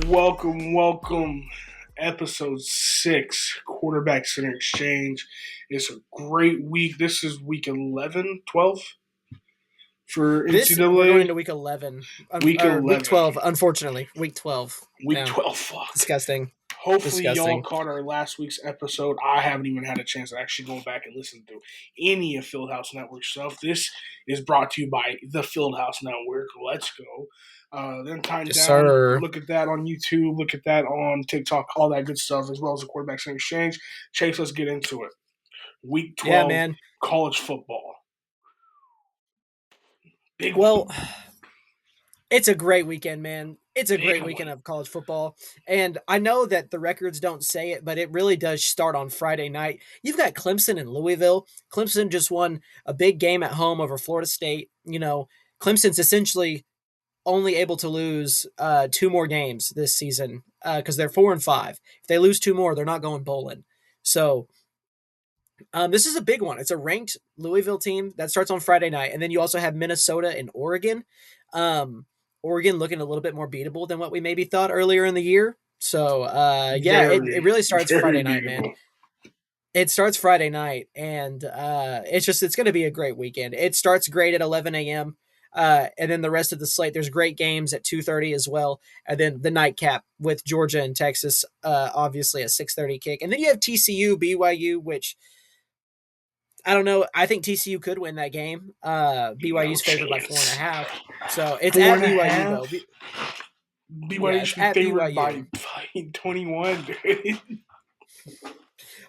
Welcome. Episode 6, Quarterback Center Exchange. It's a great week. This is week 11, 12 for We're going NCAA. into week 11, Week or week 11. 12. Unfortunately, week 12. Week Yeah, 12, fuck. disgusting, Hopefully, y'all disgusting. caught our last week's episode. I haven't even had a chance to actually go back and listen to any of Fieldhouse Network stuff. This is brought to you by the Fieldhouse Network. Let's go. Then Time Yes, Down. sir. Look at that on YouTube. Look at that on TikTok. All that good stuff, as well as the Quarterback Center Exchange. Chase, let's get into it. Week Yeah, 12, man. college football. Big Well, it's a great weekend, man. It's a big great weekend one. of college football. And I know that the records don't say it, but it really does start on Friday night. You've got Clemson and Louisville. Clemson just won a big game at home over Florida State. Clemson's essentially only able to lose two more games this season because they're 4-5. If they lose two more, they're not going bowling. So this is a big one. It's a ranked Louisville team that starts on Friday night, and then you also have Minnesota and Oregon. Oregon looking a little bit more beatable than what we maybe thought earlier in the year. So yeah, it Very, really starts very Friday night, man. beatable. It starts Friday night, and it's going to be a great weekend. It starts great at 11 a.m. And then the rest of the slate, there's great games at 2:30 as well, and then the nightcap with Georgia and Texas, obviously a 6:30 kick, and then you have TCU BYU, which I don't know. I think TCU could win that game. No BYU's favored by four and a chance. half, so it's Four at and a BYU though. half. Yeah, BYU it's should be at favored BYU. by 21, dude.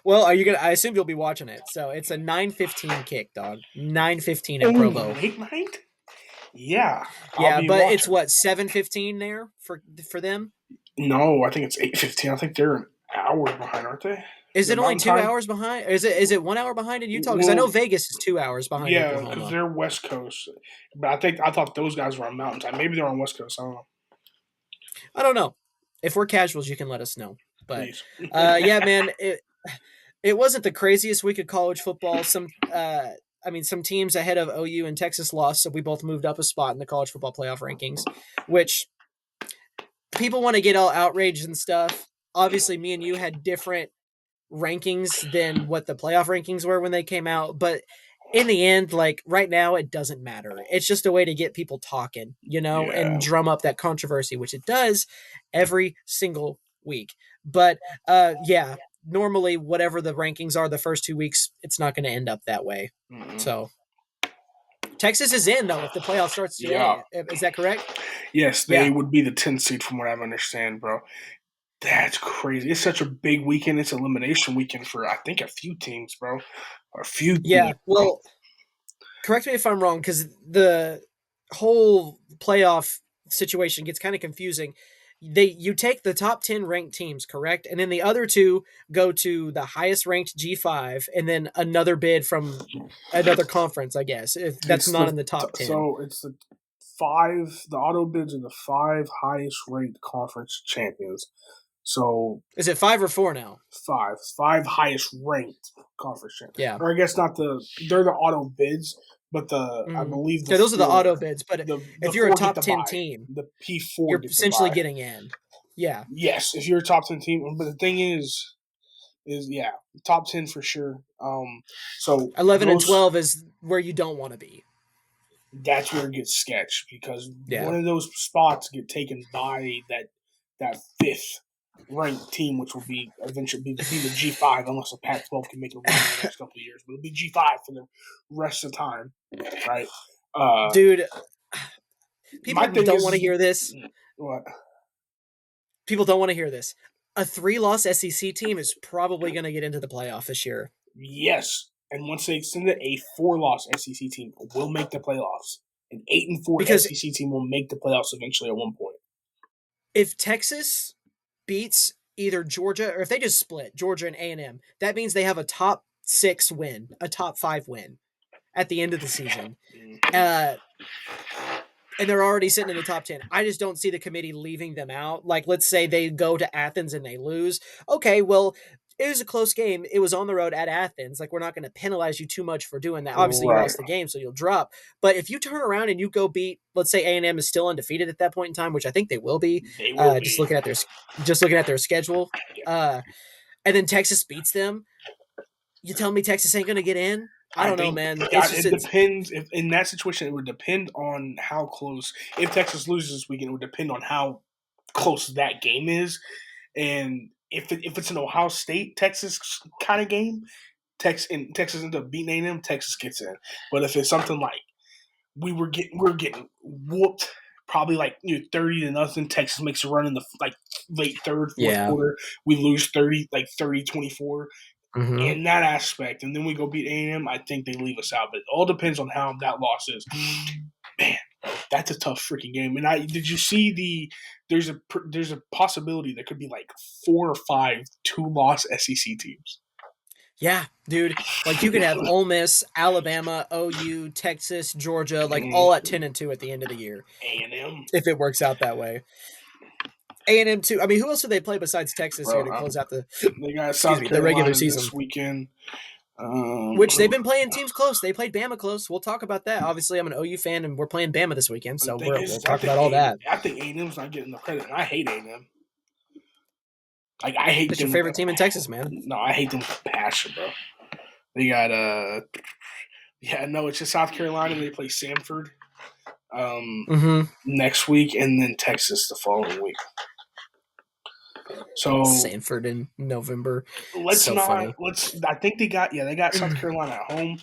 Well, are you gonna? I assume you'll be watching it. So it's a 9:15 kick, dog. 9:15 Oh, at Provo. late night? Yeah, I'll Yeah, be but it's watching. what 7:15 there for them. No, I think it's 8:15. I think they're an hour behind, aren't they? Is The it only Mountain two Time. hours behind? Is it 1 hour behind in Utah? Because I know Well, Vegas is 2 hours behind yeah, because Oklahoma. they're West Coast. But I thought those guys were on Mountain Time. Maybe they're on West Coast. I don't know. I don't know. If we're casuals, you can let us know. But Please. yeah, man, it wasn't the craziest week of college football. Some teams ahead of OU and Texas lost, so we both moved up a spot in the college football playoff rankings, which people want to get all outraged and stuff. Obviously, me and you had different rankings than what the playoff rankings were when they came out, but in the end, like right now, it doesn't matter. It's just a way to get people talking, and Yeah. drum up that controversy, which it does every single week. But yeah, normally whatever the rankings are the first 2 weeks, it's not going to end up that way. Mm-mm. So Texas is in though if the playoff starts Yeah. today. Is that correct? Yes, they Yeah. would be the 10th seed from what I understand, bro. That's crazy. It's such a big weekend. It's elimination weekend for, I think, a few teams, bro. A few Yeah. teams, bro. Well, correct me if I'm wrong, because the whole playoff situation gets kind of confusing. You take the top 10 ranked teams, correct? And then the other two go to the highest ranked G5 and then another bid from another conference, I guess, if that's It's not in the top 10. it's the five. The auto bids are the five highest ranked conference champions. So Is it 5 or 4 now? five highest ranked conference champions. Yeah. Or I guess not they're the auto bids, but I Mm. believe the Yeah, those are the auto four bids, but the if you're a four get top the 10 buy. team, The P4 you're get the essentially buy. getting in. Yeah. Yes, if you're a top 10 team, but the thing is yeah, top 10 for sure. So 11 and those 12 is where you don't want to be. that's where it gets sketch because Yeah. one of those spots get taken by that fifth ranked team, which will be eventually be the G5, unless the Pac-12 can make a run in the next couple of years. But it'll be G5 for the rest of the time, right? Dude, My people thing don't want to is hear this. what People don't want to hear this. A 3-loss SEC team is probably going to get into the playoff this year. yes, and once they extend it, a 4-loss SEC team will make the playoffs. An 8-4 Because SEC team will make the playoffs eventually at one point. if Texas beats either Georgia or if they just split Georgia and A&M, that means they have a top 6 win, a top 5 win at the end of the season. Uh, and they're already sitting in the top 10. I just don't see the committee leaving them out. Like, let's say they go to Athens and they lose. Okay, well, it was a close game. It was on the road at Athens. Like, we're not going to penalize you too much for doing that. Obviously, you Right. lost the game, so you'll drop. But if you turn around and you go beat, let's say A&M is still undefeated at that point in time, which I think they will be, They will just be. looking at their schedule, and then Texas beats them. You tell me Texas ain't going to get in? I I don't know, think man. It's just it depends. If in that situation, it would depend on how close. If Texas loses this weekend, it would depend on how close that game is, and if it's an Ohio State Texas kind of game, Texas ends up beating A&M, Texas gets in. But if it's something like we're getting whooped, probably like 30-0. Texas makes a run in the like late third, fourth yeah. quarter. We lose 30, like 30-24 Mm-hmm. in that aspect, and then we go beat A&M. I think they leave us out, but it all depends on how that loss is. Man, that's a tough freaking game. And did you see there's a possibility there could be like 4 or 5 2-loss SEC teams. Yeah, dude. Like, you could have Ole Miss, Alabama, OU, Texas, Georgia, like all at 10-2 at the end of the year A&M, if it works out that way. A&M too. I mean, who else do they play besides Texas here bro. to close out the They got excuse South me, the regular Carolina season? this weekend. Which they've been playing teams close. They played Bama close. We'll talk about that. Obviously, I'm an OU fan, and we're playing Bama this weekend, The so thing we'll is, I talk think about all that. A&M's not getting the credit, and I hate A&M. Like I hate That's your them with a favorite team in Texas, man. no, I hate them with a passion, bro. They got yeah, no, it's just South Carolina. They play Samford Mm-hmm. next week, and then Texas the following week. So Sanford in November. let's So not funny. let's. I think they got South Carolina at home.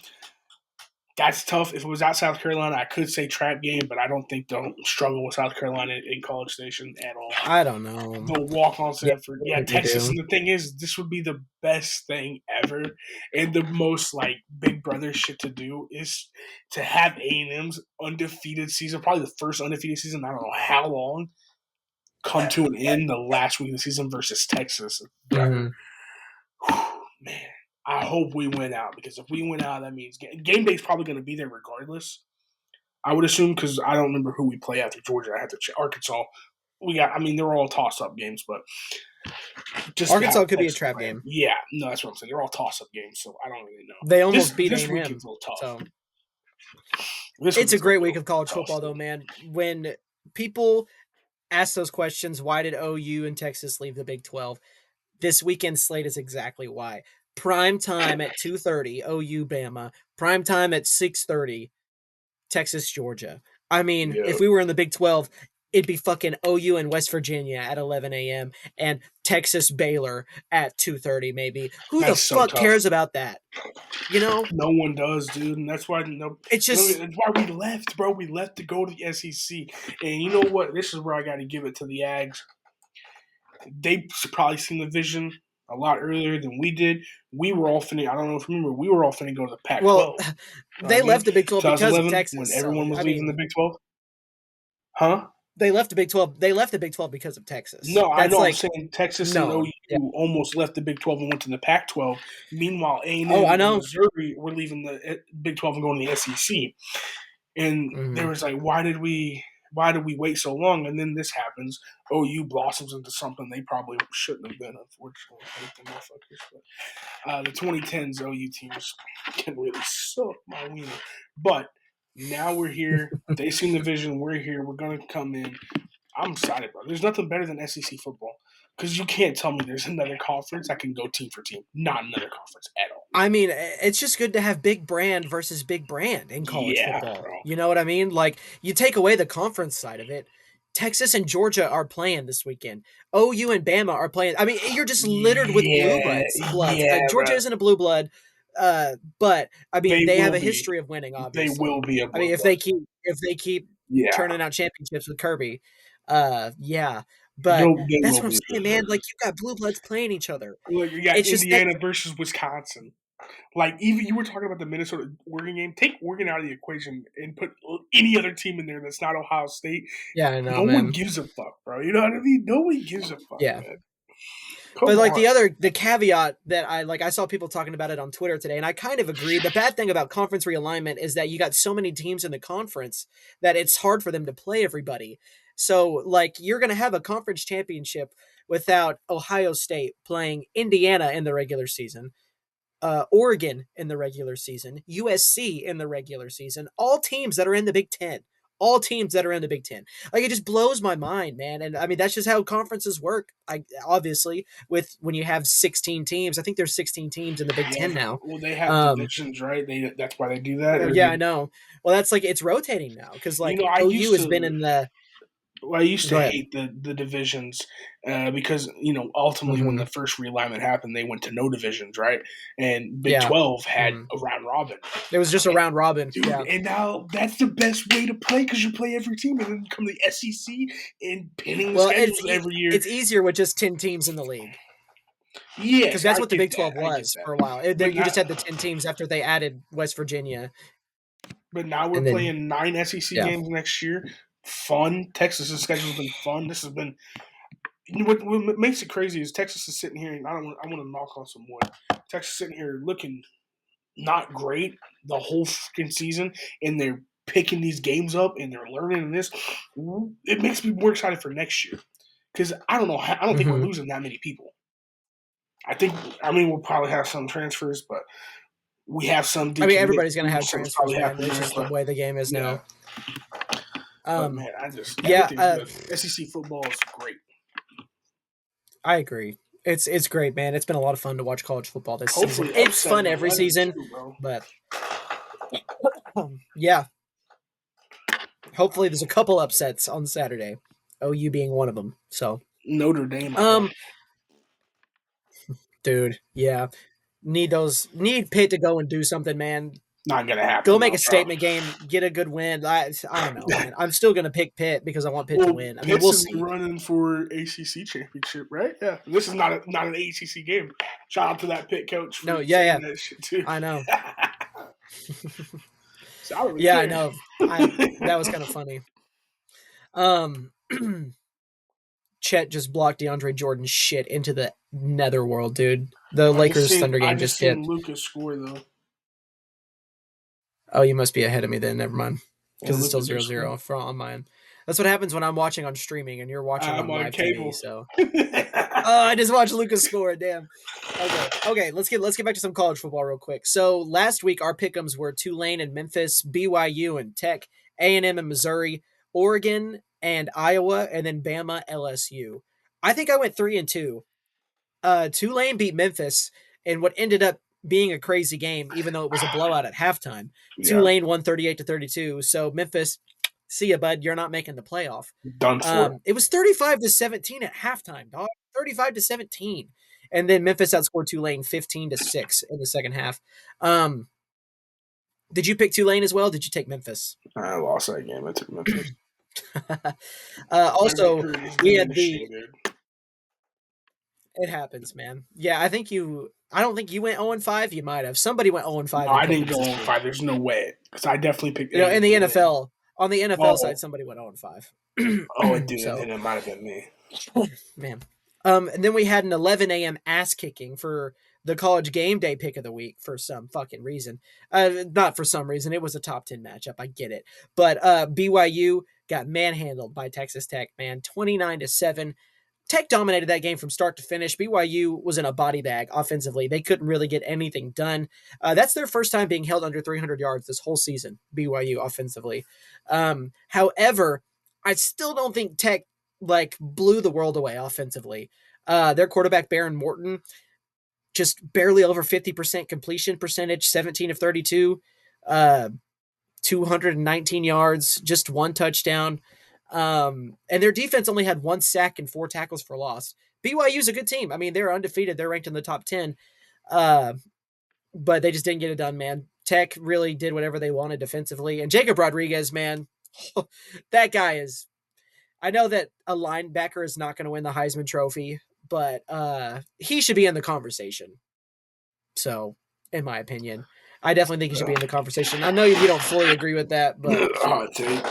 That's tough. If it was out South Carolina, I could say trap game, but I don't think they'll struggle with South Carolina in College Station at all. I don't know. They'll walk on Yeah, Sanford. I Yeah, think they Texas. do. And the thing is, this would be the best thing ever, and the most like Big Brother shit to do is to have A&M's undefeated season, probably the first undefeated season. I don't know how long. Come to an end the last week of the season versus Texas. Mm-hmm. Man, I hope we win out because if we win out, that means game day is probably going to be there regardless. I would assume because I don't remember who we play after Georgia. I have to check. Arkansas. I mean, they're all toss-up games, but just how Arkansas could be a Texas trap playing. game. Yeah, no, that's what I'm saying. They're all toss-up games, so I don't really know. They almost beat This A&M. weekend's a little tough. So This it's a weekend's great a week little of college tough. football, though, man. When people ask those questions, why did OU and Texas leave the Big 12? This weekend slate is exactly why. Prime time at 2:30, OU Bama. Prime time at 6:30, Texas Georgia. I mean, Yeah, if we were in the Big 12, it'd be fucking OU and West Virginia at 11 a.m. and Texas Baylor at 2:30 maybe. Who the that's so fuck tough. cares about that? You know? No one does, dude, and that's why It's just that's why we left, bro. We left to go to the SEC, and you know what? This is where I got to give it to the Ags. They probably seen the vision a lot earlier than we did. We were all finna. I don't know if you remember. We were all finna go to the well, Pac-12. You know what they I mean? left the Big 12 because of 2011, when Texas. So, everyone was I leaving the mean, Big 12, huh? they left the Big 12. They left the Big 12 because of Texas. No, I That's know. I'm like saying Texas and no. Yeah. OU almost left the Big 12 and went to the Pac-12. Meanwhile, A&M Oh, I and know. Missouri were leaving the Big 12 and going to the SEC. And there Mhm. was like, why did we wait so long? And then this happens. OU blossoms into something they probably shouldn't have been, unfortunately. I hate them motherfuckers. But the 2010s OU teams can really suck my wiener. But now we're here. They seen the vision. We're here. We're gonna come in. I'm excited, bro. There's nothing better than SEC football because you can't tell me there's another conference I can go team for team. Not another conference at all. I mean, it's just good to have big brand versus big brand in college Yeah, football. bro. You know what I mean? Like, you take away the conference side of it. Texas and Georgia are playing this weekend. OU and Bama are playing. I mean, you're just littered with blue Yeah, bloods. yeah, Georgia bro. isn't a blue blood, but I mean, They they have will a be. history of winning. They will Obviously, be a I mean, blue if they keep Yeah, turning out championships with Kirby, yeah. But they that's will what I'm be. saying, man. Like, you got blue bloods playing each other. Look, you got It's just that. Indiana versus Wisconsin. Like even you were talking about the Minnesota Oregon game. Take Oregon out of the equation and put any other team in there that's not Ohio State. Yeah, I know, No one man. gives a fuck, bro. You know what I mean? No one gives a fuck, Yeah. man. But Come like on. the caveat that I saw people talking about it on Twitter today, and I kind of agree. The bad thing about conference realignment is that you got so many teams in the conference that it's hard for them to play everybody. So like you're going to have a conference championship without Ohio State playing Indiana in the regular season, Oregon in the regular season, USC in the regular season, all teams that are in the Big Ten. All teams that are in the Big Ten. Like it just blows my mind, man. And I mean that's just how conferences work. I obviously with when you have 16 teams. I think there's 16 teams in the Big Yeah, Ten now. well, they have Um, divisions, right? That's why they do that. Or yeah, I know. Well, that's like it's rotating now because you like know, I OU used has been to. in the. Well, I used to Go ahead. hate the divisions because ultimately when Mm-hmm. the first realignment happened, they went to no divisions, right? And Big Yeah. 12 had Mm-hmm. a round robin, It was just a round robin. dude. Yeah. And now that's the best way to play because you play every team, and then you come to the SEC and pinning the Well, schedules every year. it's easier with just 10 teams in the league because Yes, that's I what the get Big that. 12 I get was that. for a while. But You now, just had the 10 teams after they added West Virginia, we're and then playing 9 SEC yeah. games next year. Fun. Texas's schedule's been fun. This has been. What makes it crazy is Texas is sitting here, and I want to knock on some wood. Texas is sitting here looking not great the whole freaking season, and they're picking these games up and they're learning this. It makes me more excited for next year because I don't know. I don't think we're Mm-hmm. losing that many people. I mean, we'll probably have some transfers, but we have some I mean, decommit. everybody's gonna have Something's transfers, probably man. happened It's there, just the but way the game is yeah. now. But man, Yeah, everything's good. SEC football is great. I agree. It's great, man. It's been a lot of fun to watch college football this season. Hopefully, It's upset fun in every 11 season, too, bro. but yeah, hopefully there's a couple upsets on Saturday. OU being one of them. So, Notre Dame, I hope. um, dude, yeah, need Pitt to go and do something, man. Not gonna Go happen make though, a bro. statement game, get a good win. I don't know, man. I'm still gonna pick Pitt because I want Pitt to Well, win. I mean, Pitt's we'll in the see. running for ACC championship, right? Yeah. This is not an ACC game. Shout out to that Pitt coach for No, yeah, saying yeah, that shit too. I know. So I don't really Yeah, I care. know. I That was kind of funny. Um, Chet just blocked DeAndre Jordan's shit into the netherworld, dude. The Lakers Thunder I game just just seen hit. Lucas score though. Oh, you must be ahead of me then. Never mind. Yeah, Because it's still Lucas zero just scored. zero for on mine. That's what happens when I'm watching on streaming and you're watching I'm on on live TV. cable. So, oh, I just watched Lucas score. Damn. Okay. Let's get back to some college football real quick. So last week our pick'ems were Tulane and Memphis, BYU and Tech, A&M and Missouri, Oregon and Iowa, and then Bama, LSU. I think I went 3-2. Tulane beat Memphis in what ended up being a crazy game, even though it was a blowout at halftime. Yeah, Tulane won 38-32. So Memphis, see ya, bud. You're not making the playoff. done for. It was 35-17 at halftime, dog. 35-17. And then Memphis outscored Tulane 15-6 in the second half. Um, did you pick Tulane as well? Did you take Memphis? I lost that game. I took Memphis. My Also, record is we had diminishing, the dude. it happens, man. Yeah, I don't think you went 0-5. You might have. Somebody went 0-5 No, in I didn't pick'ems go this on week. five. There's no way because I definitely picked You know, in A&M the to win. NFL, on the NFL side, Oh, somebody went 0-5. oh, it did, So, and it might have been me. man. And then we had an 11 a.m. ass kicking for the college game day pick of the week for some fucking reason. Not for some reason. It was a top 10 matchup. I get it. But BYU got manhandled by Texas Tech, man. 29-7. Tech dominated that game from start to finish. BYU was in a body bag offensively. They couldn't really get anything done. That's their first time being held under 300 yards this whole season, BYU offensively. However, I still don't think Tech like blew the world away offensively. Their quarterback, Baron Morton, just barely over 50% completion percentage, 17 of 32, uh, 219 yards, just one touchdown. And their defense only had one sack and four tackles for loss. BYU's a good team. I mean, they're undefeated. They're ranked in the top 10. Uh, but they just didn't get it done, man. Tech really did whatever they wanted defensively. And Jacob Rodriguez, man, that guy is. I know that a linebacker is not going to win the Heisman Trophy, but he should be in the conversation. So, in my opinion, I definitely think he should be in the conversation. I know you don't fully agree with that, but Hot take.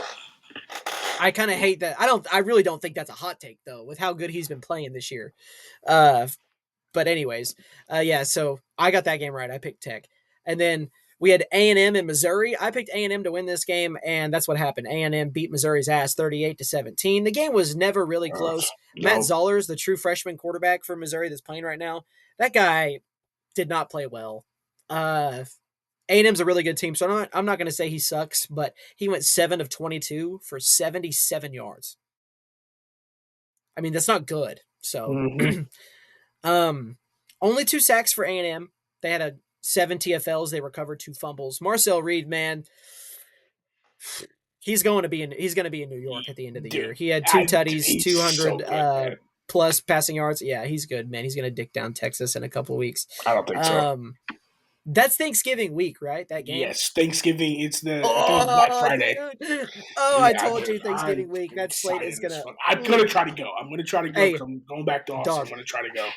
I kind of hate that. I really don't think that's a hot take though, with how good he's been playing this year. Uh, but anyways, yeah. So I got that game right. I picked Tech, and then We had A&M and Missouri. I picked A&M to win this game, and that's what happened. A&M beat Missouri's ass 38-17. The game was never really close. Matt No. Zollers, the true freshman quarterback for Missouri that's playing right now, that guy did not play well. A&M's a really good team, so I'm not going to say he sucks, but he went 7 of 22 for 77 yards. I mean, that's not good. So, Mm-hmm. um, only 2 sacks for A&M. They had 7 TFLs. They recovered 2 fumbles. Marcel Reed, man, he's going to be in New York at the end of the Dude, year. He had 2 tutties, he's so 200 good, man. plus passing yards. Yeah, he's good, man. He's going to dick down Texas in a couple weeks. I don't think so. That's Thanksgiving week, right? That game. Yes, Thanksgiving. I think it's Black Oh, Friday. dude. Oh, I Yeah, told dude, you I'm Thanksgiving week. That slate is excited as gonna. fuck. I'm gonna try to go. I'm gonna try to go because Hey, I'm going back to Austin. I'm dog. gonna try to go.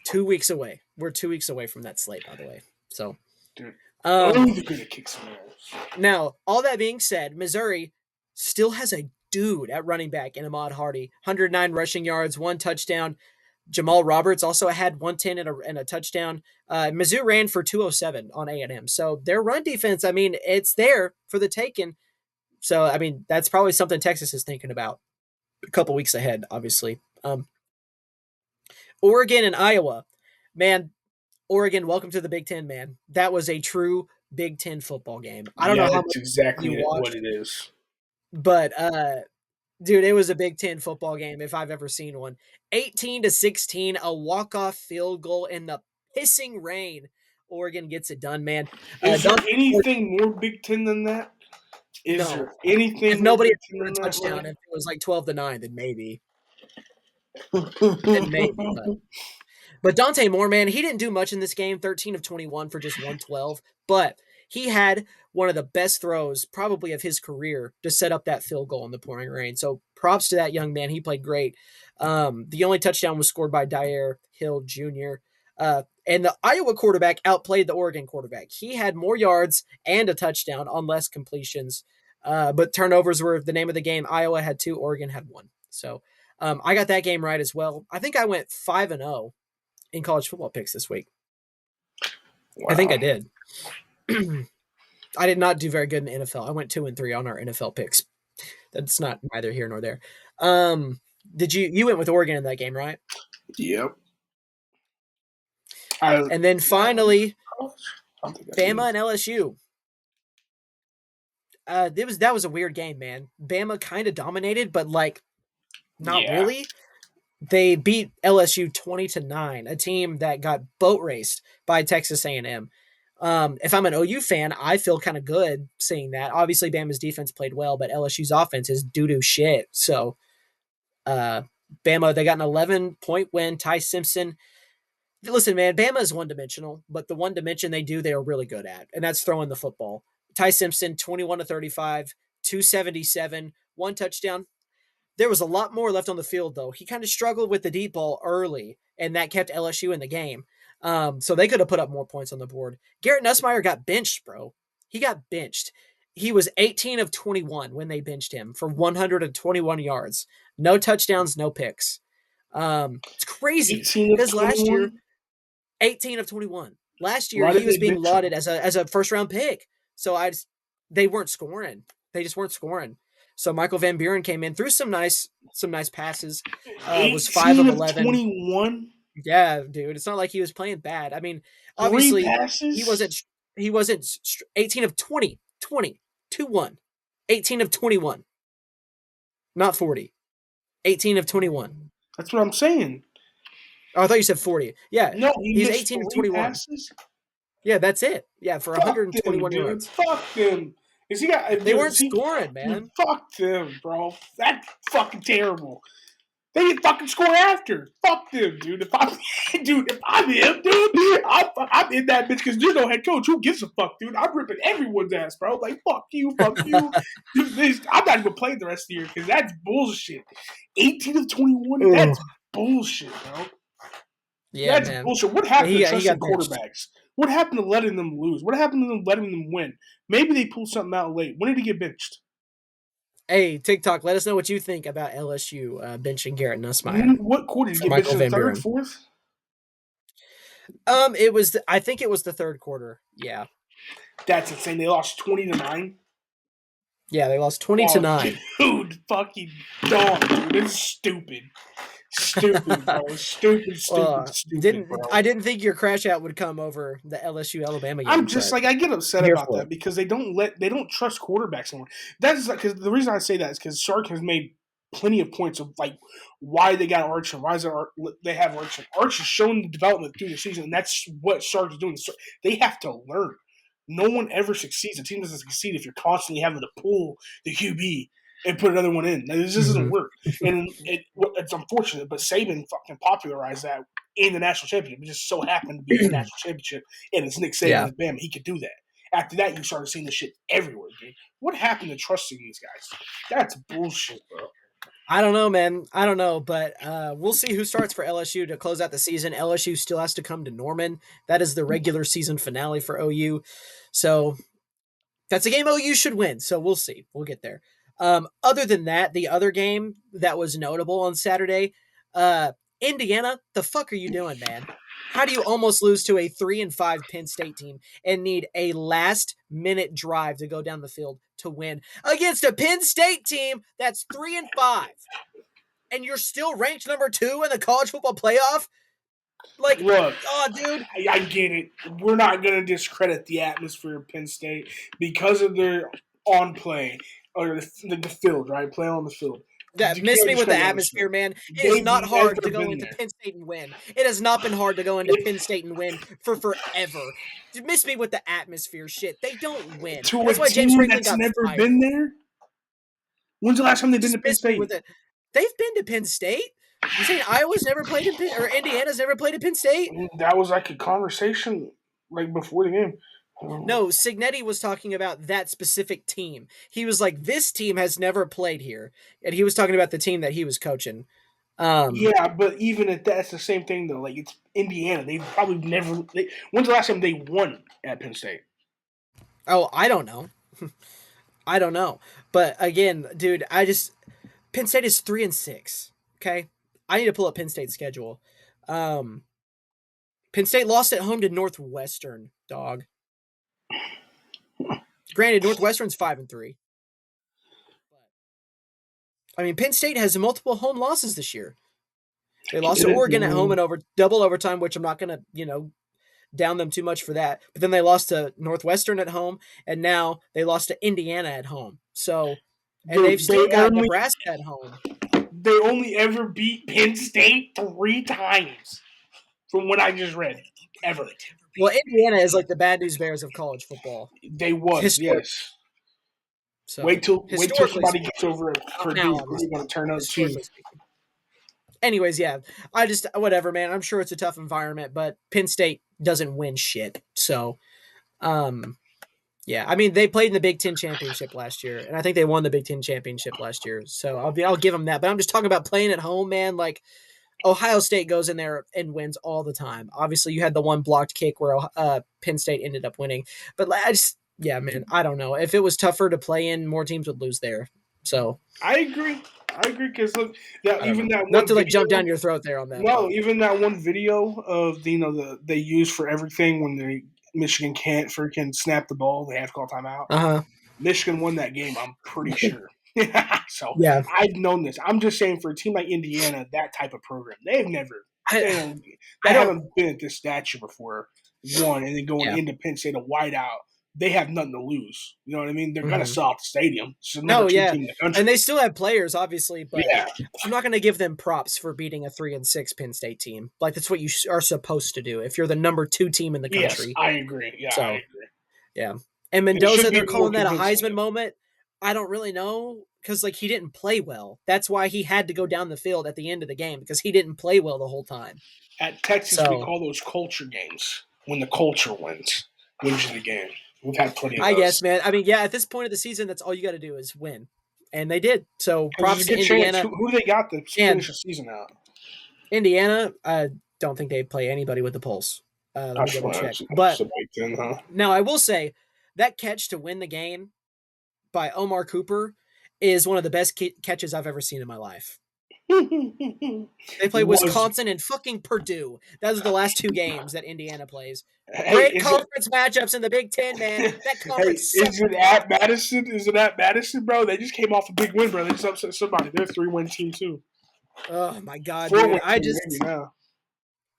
2 weeks away. We're 2 weeks away from that slate, by the way. So, Dude. um, Oh, they're gonna kick some ass. now all that being said, Missouri still has a dude at running back in Ahmad Hardy, 109 rushing yards, 1 touchdown. Jamal Roberts also had 110 and a touchdown. Mizzou ran for 207 on A&M. So their run defense, I mean, it's there for the taking. So, I mean, that's probably something Texas is thinking about a couple weeks ahead, obviously. Oregon and Iowa. Man, Oregon, welcome to the Big Ten, man. That was a true Big Ten football game. I don't Yeah, know how that's much you exactly what watched, it is. but dude, it was a Big Ten football game if I've ever seen one. 18-16, a walk-off field goal in the pissing rain. Oregon gets it done, man. Is there Dante Ford, anything more Big Ten than that? Is no. there If anything more nobody Big had Ten scored than a that, touchdown, Ray? if it was like 12-9, then maybe. Then maybe, but Dante Moore, man, he didn't do much in this game, 13 of 21 for just 112, but he had one of the best throws probably of his career to set up that field goal in the pouring rain. So props to that young man. He played great. The only touchdown was scored by Dyer Hill Jr. And the Iowa quarterback outplayed the Oregon quarterback. He had more yards and a touchdown on less completions. But turnovers were the name of the game. Iowa had 2, Oregon had 1. So I got that game right as well. I think I went 5-0 in college football picks this week. I think Wow. I did. I did not do very good in the NFL. I went 2-3 on our NFL picks. That's not neither here nor there. Did you went with Oregon in that game, right? Yep. I And then finally, I don't think I did. Bama and LSU. That was a weird game, man. Bama kind of dominated, but like not Yeah. really. They beat LSU 20-9, a team that got boat raced by Texas A&M. If I'm an OU fan, I feel kind of good seeing that. Obviously, Bama's defense played well, but LSU's offense is doo-doo shit. So, uh, Bama, they got an 11-point win. Ty Simpson. Listen, man, Bama is one-dimensional, but the one dimension they are really good at, and that's throwing the football. Ty Simpson, 21-35, 277, 1 touchdown. There was a lot more left on the field, though. He kind of struggled with the deep ball early, and that kept LSU in the game. So they could have put up more points on the board. Garrett Nussmeier got benched, bro. He got benched. He was 18 of 21 when they benched him for 121 yards. No touchdowns, no picks. It's crazy 18 of because last year, 21. 18 of 21. Last year, Why he did was they being bench him? lauded as a first round pick. So they weren't scoring. They just weren't scoring. So Michael Van Buren came in, threw some nice passes. Was 5 18 of of 11. 21. Yeah, dude. It's not like he was playing bad. I mean, Three obviously he passes. wasn't he wasn't 18 of 20, 20, 2-1. 18 of 21, not 40. 18 of 21. That's what I'm saying. Oh, I thought you said 40. Yeah, No, he he's missed 18 of three 21. passes. Yeah, that's it. Yeah, for Fuck them, 121 dude. yards. Fuck them. Is he got? They Dude, weren't is he? scoring, Dude, man. fuck them, bro. That's fucking terrible. They didn't fucking score after. Fuck them, dude. If I'm him, dude, I'm in that bitch because there's no head coach. Who gives a fuck, dude? I'm ripping everyone's ass, bro. Like fuck you, fuck you. Dude, I'm not even playing the rest of the year because that's bullshit. 18 of 21. Ooh. That's bullshit, bro. Yeah, That's man. bullshit. What Yeah, happened to he trusting got benched. quarterbacks? What happened to letting them lose? What happened to them letting them win? Maybe they pulled something out late. When did he get benched? Hey, TikTok, let us know what you think about LSU benching Garrett Nussmeier What quarter did he for get benched Michael in the Van third, Buren. fourth? It was I think it was the third quarter. Yeah. That's insane. They lost 20-9. Yeah, they lost 20 to Oh, 9. dude, fucking dog, dude. It's stupid. Stupid, bro. Stupid, stupid, stupid, Didn't bro. I didn't think your crash out would come over the LSU Alabama I'm game, just but like I get upset I'm here about for that it. because they don't trust quarterbacks anymore. That's because the reason I say that is because Sark has made plenty of points of like why they got Arch and why is there they have Arch. Arch has shown the development through the season, and that's what Sark is doing. So they have to learn. No one ever succeeds. A team doesn't succeed if you're constantly having to pull the QB and put another one in. This doesn't Mhm. work, and it's unfortunate. But Saban fucking popularized that in the national championship. It just so happened to be his national championship, and it's Nick Saban Yeah. and Bama. He could do that. After that, you started seeing this shit everywhere, dude. What happened to trusting these guys? That's bullshit, bro. I don't know, man. I don't know, but we'll see who starts for LSU to close out the season. LSU still has to come to Norman. That is the regular season finale for OU. So that's a game OU should win. So we'll see. We'll get there. Other than that, the other game that was notable on Saturday, uh, Indiana, the fuck are you doing, man? How do you almost lose to a 3-5 Penn State team and need a last minute drive to go down the field to win against a Penn State team that's 3-5? And you're still ranked number 2 in the college football playoff? Like, Look, oh, dude, I get it. We're not going to discredit the atmosphere of Penn State because of their on play or the field, right? Play on the field. that You miss can't me with the discredit the atmosphere. atmosphere, man. It is They've not hard to never go been into there. Penn State and win. It has not been hard to go into It, Penn State and win for forever. Miss me with the atmosphere shit. They don't win. to a That's why James team Franklin that's got never fired. been there? When's the last time they've been Just to Penn miss me State? with it. They've been to Penn State. You saying Iowa's never played in Penn, or Indiana's never played at Penn State? That was like a conversation like before the game. No, Signetti was talking about that specific team. He was like, this team has never played here. And he was talking about the team that he was coaching. Um, Yeah, but even at that, it's the same thing though. Like it's Indiana. They've probably never. When's the last time they won at Penn State? oh, I don't know. I don't know. But again, dude, Penn State is 3-6. Okay. I need to pull up Penn State's schedule. Um, Penn State lost at home to Northwestern, dog. Granted, Northwestern's 5-3. I mean, Penn State has multiple home losses this year. They lost Get to it? Oregon at home in double overtime, which I'm not gonna, down them too much for that. But then they lost to Northwestern at home, and now they lost to Indiana at home. So, and they've Dude, still got Nebraska at home. they only ever beat Penn State 3 times, from what I just read, ever. Well, Indiana is like the bad news bears of college football, They was historically. yes. So Wait till historically somebody speaking, gets over at now Purdue. I'm They're just going to turn out too. historically speaking. Anyways, yeah, I just whatever, man. I'm sure it's a tough environment, but Penn State doesn't win shit. So, um, yeah, I mean they played in the Big Ten championship last year, and I think they won the Big Ten championship last year. So I'll give them that. But I'm just talking about playing at home, man. Like Ohio State goes in there and wins all the time. Obviously, you had the one blocked kick where Penn State ended up winning, but I just yeah, man, I don't know if it was tougher to play in, more teams would lose there. So I agree. I agree because look, that I don't even know. that Not one to like jump video. down your throat there on that, No, but even that one video of they use for everything when Michigan can't freaking snap the ball, they have to call timeout. uh-huh. Michigan won that game, I'm pretty sure. So Yeah. I've known this. I'm just saying for a team like Indiana, that type of program, I they don't I they don't haven't been at this stature before. One and then going yeah. into Penn State a whiteout, they have nothing to lose. You know what I mean? They're gonna Mhm. sell out the stadium. It's the number No, two yeah. team in the And country. they still have players obviously, but Yeah. I'm not going to give them props for beating a 3-6 Penn State team. Like that's what you are supposed to do if you're the number 2 team in the Yes, country. I agree. Yeah, I So, agree. yeah. And And it should Mendoza, be they're more calling that a convincing. Heisman moment. I don't really know because like he didn't play well. That's why he had to go down the field at the end of the game because he didn't play well the whole time. At Texas, we So call those culture games. When the culture wins you the game. We've had plenty of I guess, those. man. I mean, yeah, at this point of the season, that's all you got to do is win, and they did. So Because there's props a to good chance. Indiana Who do they got to and finish the season out? Indiana. I don't think they play anybody with the pulse. Let me That's double why check. it's But so baked in, huh? now I will say that catch to win the game by Omar Cooper is one of the best catches I've ever seen in my life. They play Was Wisconsin and fucking Purdue. Those are the last two games that Indiana plays. hey, Great is it conference matchups in the Big Ten, man. That hey, conference is sucks it ass. at Madison? Is it at Madison, bro? They just came off a big win, bro. They just upset somebody. They're a 3-win team too. Oh my god, dude. 4-win team maybe now.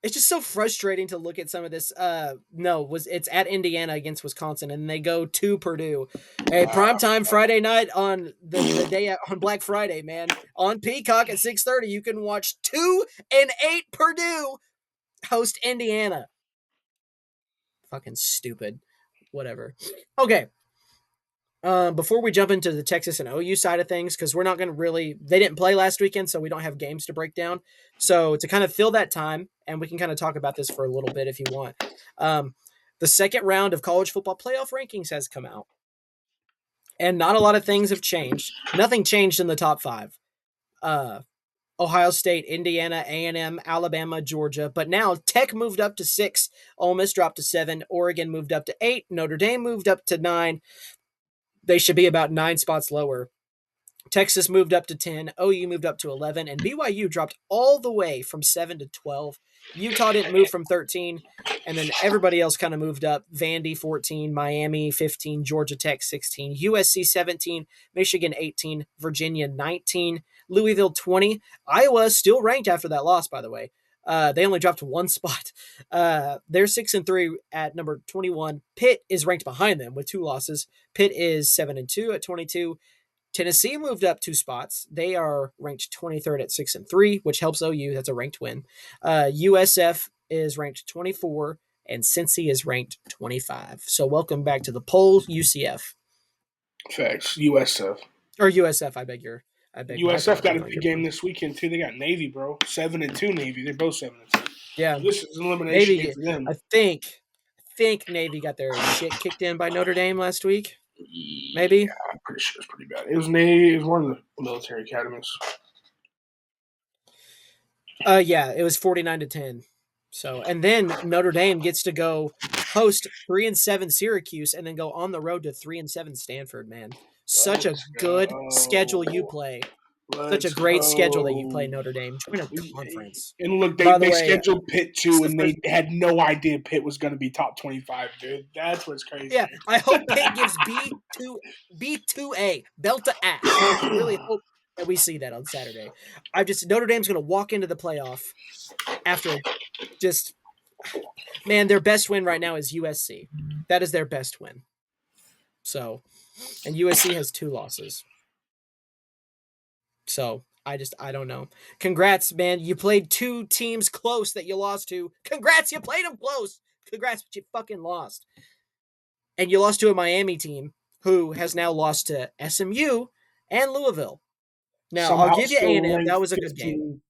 It's just so frustrating to look at some of this. It's at Indiana against Wisconsin, and they go to Purdue. Hey, primetime Friday night on the day on Black Friday, man. On Peacock at 6:30, you can watch 2-8 Purdue host Indiana. Fucking stupid. Whatever. Okay. Before we jump into the Texas and OU side of things, because we're not going to really, they didn't play last weekend, so we don't have games to break down. So to kind of fill that time, and we can kind of talk about this for a little bit if you want. The second round of college football playoff rankings has come out, and not a lot of things have changed. Nothing changed in the top five. Uh, Ohio State, Indiana, A&M, Alabama, Georgia. But now Tech moved up to 6, Ole Miss dropped to 7, Oregon moved up to 8, Notre Dame moved up to 9. They should be about 9 spots lower. Texas moved up to 10, OU moved up to 11, and BYU dropped all the way from 7 to 12. Utah didn't move from 13, and then everybody else kind of moved up. Vandy 14, Miami 15, Georgia Tech 16, USC 17, Michigan 18, Virginia 19, Louisville 20. Iowa still ranked after that loss, by the way. They only dropped one spot. They're 6-3 at number 21. Pitt is ranked behind them with 2 losses. Pitt is 7-2 at 22. Tennessee moved up 2 spots. They are ranked 23rd at 6-3, which helps OU. That's a ranked win. USF is ranked 24, and Cincy is ranked 25. So welcome back to the poll, UCF Facts. USF. or USF. I beg my USF got pardon a on big your game part. this weekend too. They got Navy, bro. 7-2 Navy. They're both 7-2. Yeah, So this is an elimination game Navy. for them. I think Navy got their shit kicked in by Notre Dame last week. Yeah, Maybe. I'm pretty sure it's pretty bad. It was Navy. It was one of the military academies. Yeah, it was 49-10. So, and then Notre Dame gets to go host 3-7 Syracuse and then go on the road to 3-7 Stanford, man. Such a Let's good schedule go. you play. Such a Let's great schedule that you go. play, Notre Dame. Join a conference. And look, they, By the they way, scheduled Pitt this is too, the and first. they had no idea Pitt was going to be top 25, dude. That's what's crazy. Yeah, I hope Pitt gives B2A belt to ass. I really hope that we see that on Saturday. Notre Dame's going to walk into the playoff after just man, their best win right now is USC. That is their best win. So, and USC has 2 losses. So, I don't know. Congrats, man. You played 2 teams close that you lost to. Congrats, you played them close. Congrats, but you fucking lost. And you lost to a Miami team who has now lost to SMU and Louisville. Now, I'll Somehow give you still A&M. ranked That was a good game. 15.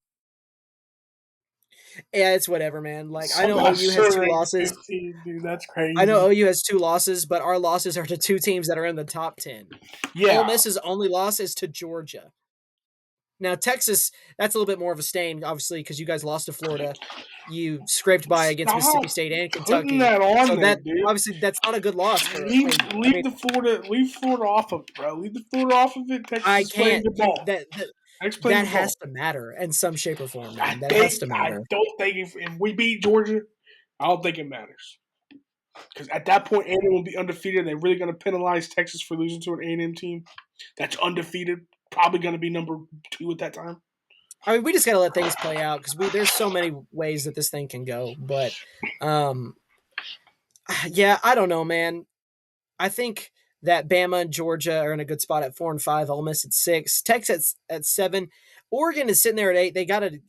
Yeah, it's whatever, man. Like I know Somehow OU has still 2 ranked losses. 15, dude. That's I know crazy. OU has 2 losses, but our losses are to 2 teams that are in the top 10. Ole Yeah. Miss's only loss is to Georgia. Now, Texas, that's a little bit more of a stain, obviously, because you guys lost to Florida. You scraped by against Stop Mississippi State and putting Kentucky. that on So there, that dude. obviously that's not a good loss for Leave OU. I leave mean, Florida off of it, bro. Leave the Florida off of it. Texas I is playing can't good ball. Texas playing that good ball. has to matter in some shape or form, I man. That has think to I matter. don't think if we beat Georgia, I don't think it matters. Because at that point, A&M will be undefeated. They're really going to penalize Texas for losing to an A&M team that's undefeated. Probably going to be number 2 at that time. I mean, we just got to let things play out because there's so many ways that this thing can go. But, um, yeah, I don't know, man. I think that Bama and Georgia are in a good spot at 4 and 5. Ole Miss at 6. Texas at 7. Oregon is sitting there at 8. They got a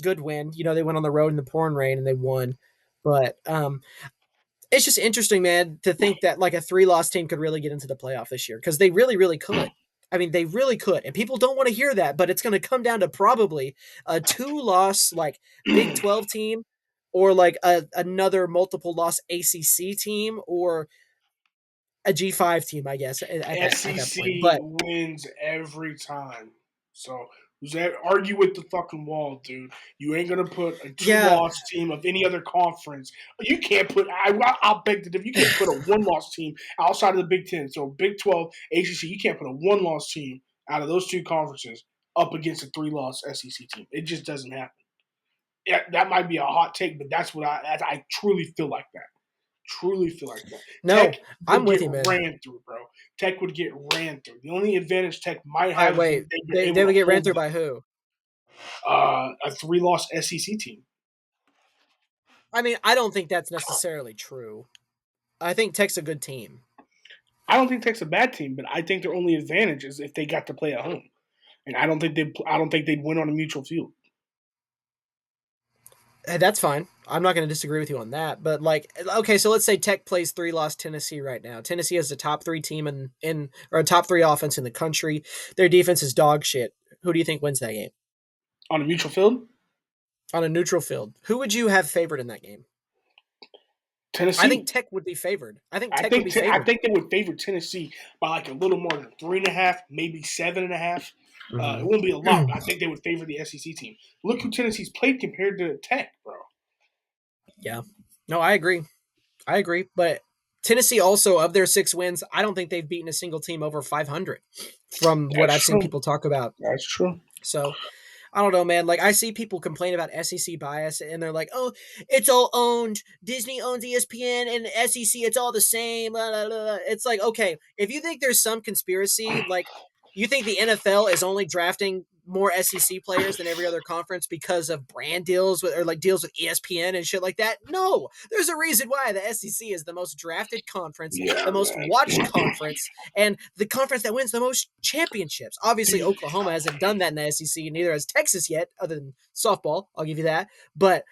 good win. You know, they went on the road in the pouring rain and they won. But it's just interesting, man, to think that like a 3-loss team could really get into the playoff this year because they really, really could. I mean, they really could, and people don't want to hear that, but it's going to come down to probably a 2-loss like Big 12 team, or like another multiple loss ACC team, or a G5 team, I guess, at that point. SEC But wins every time. So argue with the fucking wall, dude. You ain't gonna put a yeah, two-loss team of any other conference. You can't put. I'll beg to differ. You can't put a one-loss team outside of the Big Ten. So Big 12, ACC. You can't put a one-loss team out of those 2 conferences up against a 3-loss SEC team. It just doesn't happen. Yeah, that might be a hot take, but that's what I truly feel like that. Truly feel like that. Tech No, I'm would with get you, man. ran through, bro. Tech would get ran through. The only advantage Tech might All right, have is wait. they've been They able would to get ran hold through by who? a 3-loss SEC team. I mean, I don't think that's necessarily true. I think Tech's a good team. I don't think Tech's a bad team, but I think their only advantage is if they got to play at home, and I don't think they'd win on a neutral field. That's fine. I'm not going to disagree with you on that. But like, okay, so let's say Tech plays 3 loss Tennessee right now. Tennessee has a top 3 team in or a top 3 offense in the country. Their defense is dog shit. Who do you think wins that game On a neutral field, on a neutral field? Who would you have favored in that game? I think Tennessee. Tech would be favored. I think Tech would be I favored. think they would favor Tennessee by like a little more than 3.5, maybe 7.5. It Mm-hmm. won't be a lot, but I think they would favor the SEC team. Look who Tennessee's played compared to Tech, bro. Yeah. No, I agree. I agree. But Tennessee also, of their 6 wins, I don't think they've beaten a single team over 500 from what That's I've seen true. people talk about. That's true. So I don't know, man. Like I see people complain about SEC bias, and they're like, "Oh, it's all owned. Disney owns ESPN and SEC. It's all the same." Blah, blah, blah. It's like, okay, if you think there's some conspiracy, like you think the NFL is only drafting more SEC players than every other conference because of brand deals with, or like deals with ESPN and shit like that. No, there's a reason why the SEC is the most drafted conference, Yeah, the most watched conference, and the conference that wins the most championships. Obviously, Oklahoma hasn't done that in the SEC, neither has Texas yet, other than softball. I'll give you that. But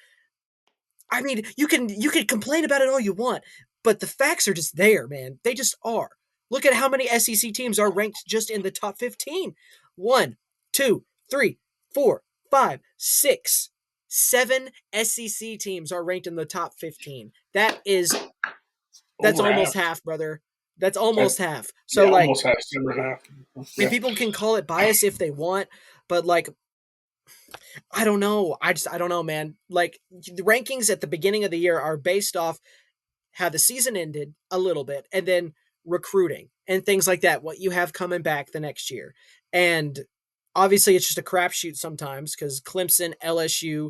I mean, you can complain about it all you want, but the facts are just there, man. They just are. Look at how many SEC teams are ranked just in the top 15. One, two, three, four, five, six, 7 SEC teams are ranked in the top 15. That's over half. almost half, brother. That's That, almost half. So yeah, like, almost half. Over half. and Yeah. people can call it bias if they want, but like, I don't know. I don't know, man. Like the rankings at the beginning of the year are based off how the season ended a little bit, and then recruiting and things like that, what you have coming back the next year. And obviously it's just a crapshoot sometimes because Clemson, LSU,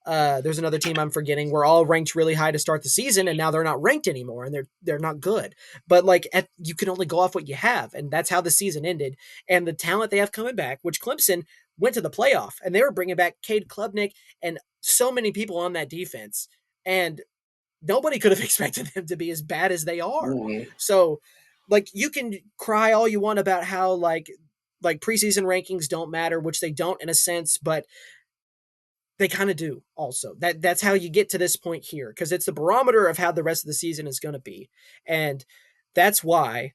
there's another team I'm forgetting. We're all ranked really high to start the season, and now they're not ranked anymore, and they're not good. But like, you can only go off what you have, and that's how the season ended. And the talent they have coming back, which Clemson went to the playoff, and they were bringing back Cade Klubnik and so many people on that defense, and nobody could have expected them to be as bad as they are. Mm-hmm. So, like, you can cry all you want about how like preseason rankings don't matter, which they don't in a sense, but they kind of do also. That's how you get to this point here because it's the barometer of how the rest of the season is going to be. And that's why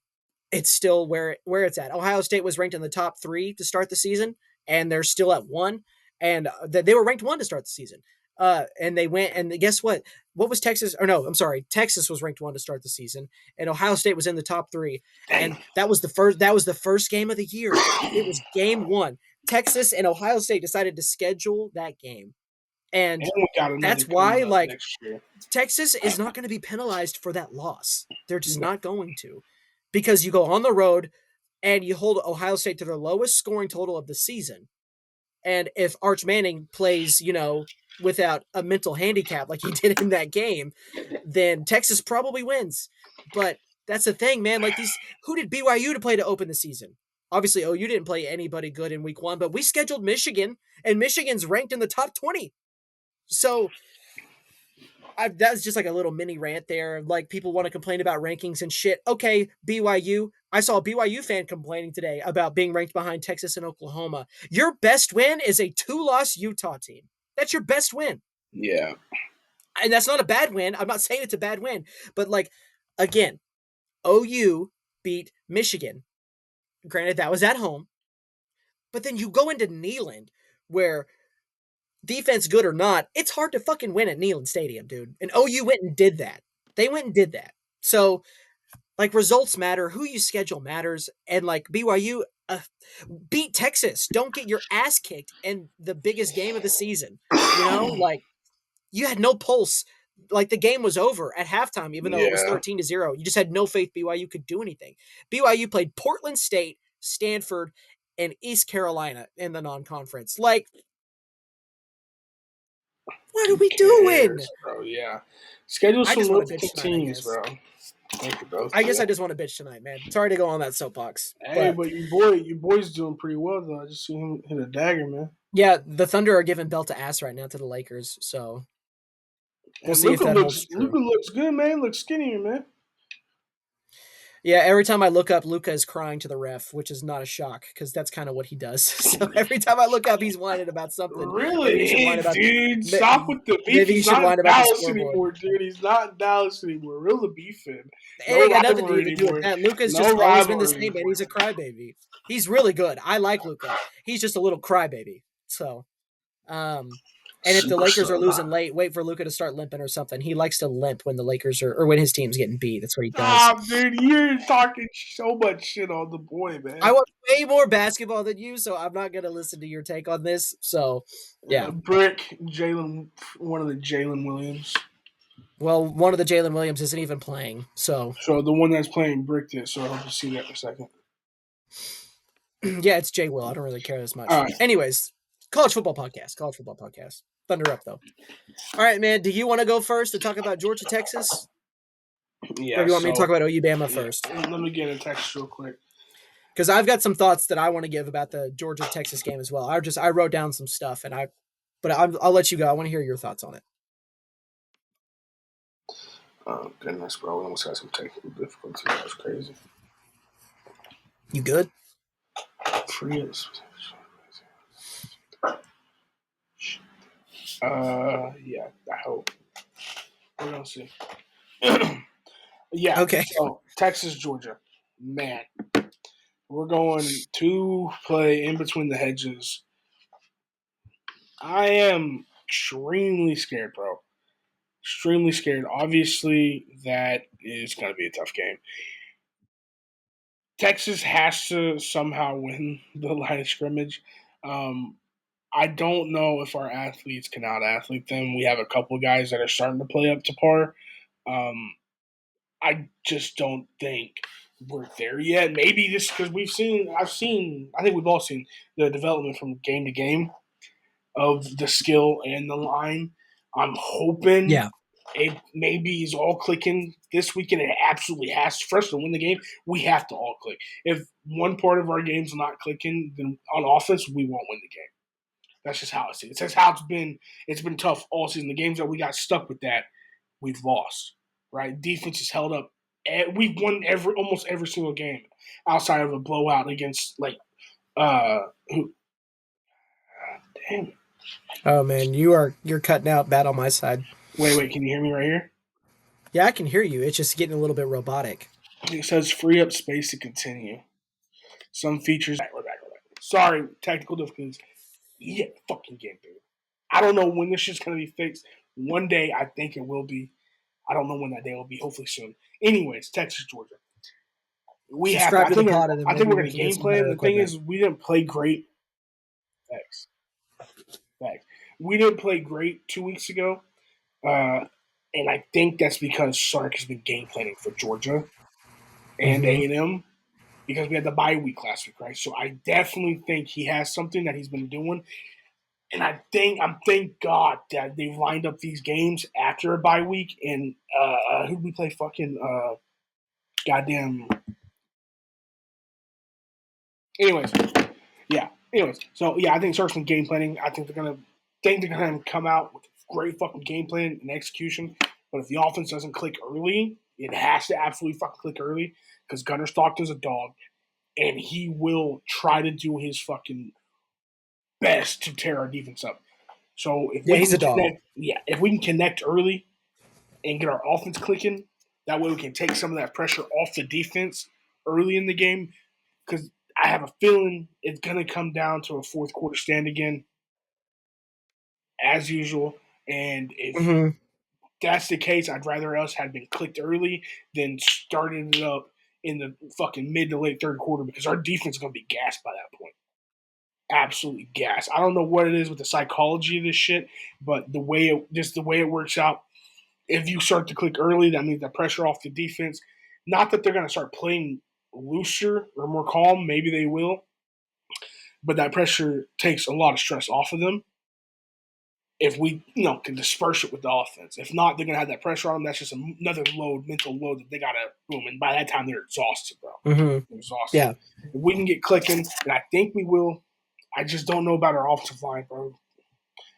it's still where it's at. Ohio State was ranked in the top 3 to start the season, and they're still at 1. And they were ranked 1 to start the season. And they went, and guess what? What was Texas? Or no, I'm sorry, Texas was ranked 1 to start the season, and Ohio State was in the top 3. Dang. And that was the first. That was the first game of the year. It was game 1. Texas and Ohio State decided to schedule that game, and And we got another that's coming why up like next year. Texas is not going to be penalized for that loss. They're just No. not going to, because you go on the road and you hold Ohio State to their lowest scoring total of the season. And if Arch Manning plays, without a mental handicap like he did in that game, then Texas probably wins. But that's the thing, man. Like who did BYU to play to open the season? Obviously, OU didn't play anybody good in week 1, but we scheduled Michigan, and Michigan's ranked in the top 20. So that's just like a little mini rant there. Like people want to complain about rankings and shit. Okay, BYU. I saw a BYU fan complaining today about being ranked behind Texas and Oklahoma. Your best win is a 2-loss Utah team. That's your best win. Yeah. And that's not a bad win. I'm not saying it's a bad win, but like, again, OU beat Michigan. Granted, that was at home, but then you go into Neyland, where defense good or not, it's hard to fucking win at Neyland Stadium, dude. And OU went and did that. They went and did that. So, like, results matter. Who you schedule matters. And, like, BYU beat Texas. Don't get your ass kicked in the biggest game of the season. Like, you had no pulse. Like, the game was over at halftime, even though it was Yeah. 13-0. You just had no faith BYU could do anything. BYU played Portland State, Stanford, and East Carolina in the non-conference. Like, what are Who we doing? cares, bro? Yeah. Schedule I some just want to North bitch tonight, I teams, guess. bro. Thank you, bro. I guess Yeah. I just want to bitch tonight, man. Sorry to go on that soapbox, Hey, but but your boy's doing pretty well though. I just seen him hit a dagger, man. yeah, the Thunder are giving belt to ass right now to the Lakers, so we'll And see if that holds Luca true. looks good, man. Looks skinnier, man. Yeah, every time I look up, Luca is crying to the ref, which is not a shock because that's kind of what he does. So every time I look up, he's whining about something. Maybe he should whine Really, about. dude. Stop with the beef. Maybe he He's should not in whine about the Dallas scoreboard. anymore, dude. He's not in Dallas anymore. Real the beefing. It No ain't got nothing to rivalry even do with anymore. that. Luca's No just always been the rivalry same, man. anymore. He's a crybaby. He's really good. I like Luca. He's just a little crybaby. So, um, and if the Lakers are Superstar. losing late, wait for Luca to start limping or something. He likes to limp when the Lakers are or when his team's getting beat. That's what he does. Stop, dude. You're talking so much shit on the boy, I man. watch way more basketball than you, so I'm not gonna listen to your take on this. So, yeah. Brick, Jalen, one of the Jalen Williams. Well, one of the Jalen Williams isn't even playing. So, So the one that's playing bricked it. So I hope you see that in a second. yeah, it's Jay Will. I don't really care as All much. right. Anyways, college football podcast. College football podcast. Thunder up though. All right, man. Do you want to go first to talk about Georgia, Texas, or Yeah. do you want me to talk So about OU Bama yeah, first? let me get in text real quick. Because I've got some thoughts that I want to give about the Georgia Texas game as well. I wrote down some stuff, but I'll let you go. I want to hear your thoughts on it. Oh goodness, bro. We almost had some technical difficulties. That was crazy. You good? Prius. Yeah. I hope. We're gonna see. Yeah. Okay. So Texas, Georgia, man, we're going to play in between the hedges. I am extremely scared, bro. Extremely scared. Obviously, that is going to be a tough game. Texas has to somehow win the line of scrimmage. Um, I don't know if our athletes can out athlete them. We have a couple guys that are starting to play up to par. Um, I just don't think we're there yet. Maybe just because I think we've all seen the development from game to game of the skill and the line. I'm hoping Yeah. it maybe is all clicking this weekend. It absolutely has. For us to win the game, we have to all click. If one part of our game's not clicking, then on offense, we won't win the game. That's just how I see it. That's how it's been. It's been tough all season. The games that we got stuck with that, we've lost. Right? Defense is held up. We've won almost every single game outside of a blowout against who? Damn. Oh man, you're cutting out bad on my side. Wait. Can you hear me right here? Yeah, I can hear you. It's just getting a little bit robotic. It says free up space to continue. Some features. We're back. Sorry, technical difficulties. Yeah, fucking game, dude. I don't know when this shit's gonna be fixed. One day, I think it will be. I don't know when that day will be. Hopefully soon. Anyways, Texas, Georgia. We have to. Subscribe to the pod, and then I think maybe we're we gonna can get game some better plan. The thing equipment. is, we didn't play great. Thanks. Thanks. We didn't play great 2 weeks ago, and I think that's because Sark has been game planning for Georgia and Mm-hmm. A&M because we had the bye week last week, right? So I definitely think he has something that he's been doing. And I'm thank God that they've lined up these games after a bye week. And who we play? Fucking goddamn. Anyways, yeah. Anyways, so yeah, I think Sark's been game planning. I think they're gonna come out with great fucking game plan and execution. But if the offense doesn't click early, it has to absolutely fucking click early because Gunnar Stockton's a dog, and he will try to do his fucking best to tear our defense up. So if Yeah, we he's can a dog. if we can connect early and get our offense clicking, that way we can take some of that pressure off the defense early in the game. Because I have a feeling it's gonna come down to a fourth quarter stand again, as usual. And if Mm-hmm. that's the case, I'd rather us had been clicked early than started it up in the fucking mid to late third quarter because our defense is gonna be gassed by that point. Absolutely gas. I don't know what it is with the psychology of this shit, but the way it works out. If you start to click early, that means the pressure off the defense. Not that they're going to start playing looser or more calm. Maybe they will, but that pressure takes a lot of stress off of them. If we, can disperse it with the offense. If not, they're gonna have that pressure on them. That's just another load, mental load that they gotta boom. And by that time, they're exhausted, bro. Mm-hmm. They're exhausted. Yeah. If we can get clicking, and I think we will. I just don't know about our offensive line, bro.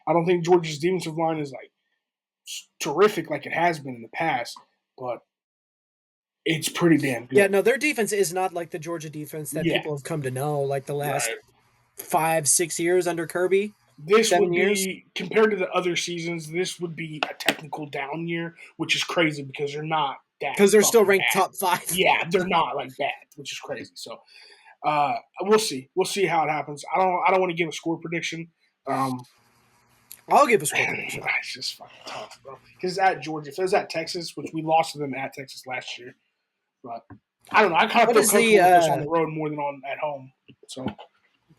I don't think Georgia's defensive line is like terrific like it has been in the past, but it's pretty damn good. Yeah, no, their defense is not like the Georgia defense that Yeah, people have come to know, like the last right. 5-6 years under Kirby. This 7 would years. be compared to the other seasons. This would be a technical down year, which is crazy because they're not that Because they're still fucking ranked bad. top 5. Yeah, they're not like bad, which is crazy. So we'll see. We'll see how it happens. I don't want to give a score prediction. I'll give a score prediction. It's just fucking tough, bro. Because at Georgia, if it was at Texas, which we lost to them at Texas last year, but I don't know. I kind of What feel is the comfortable with us on the road more than on at home. So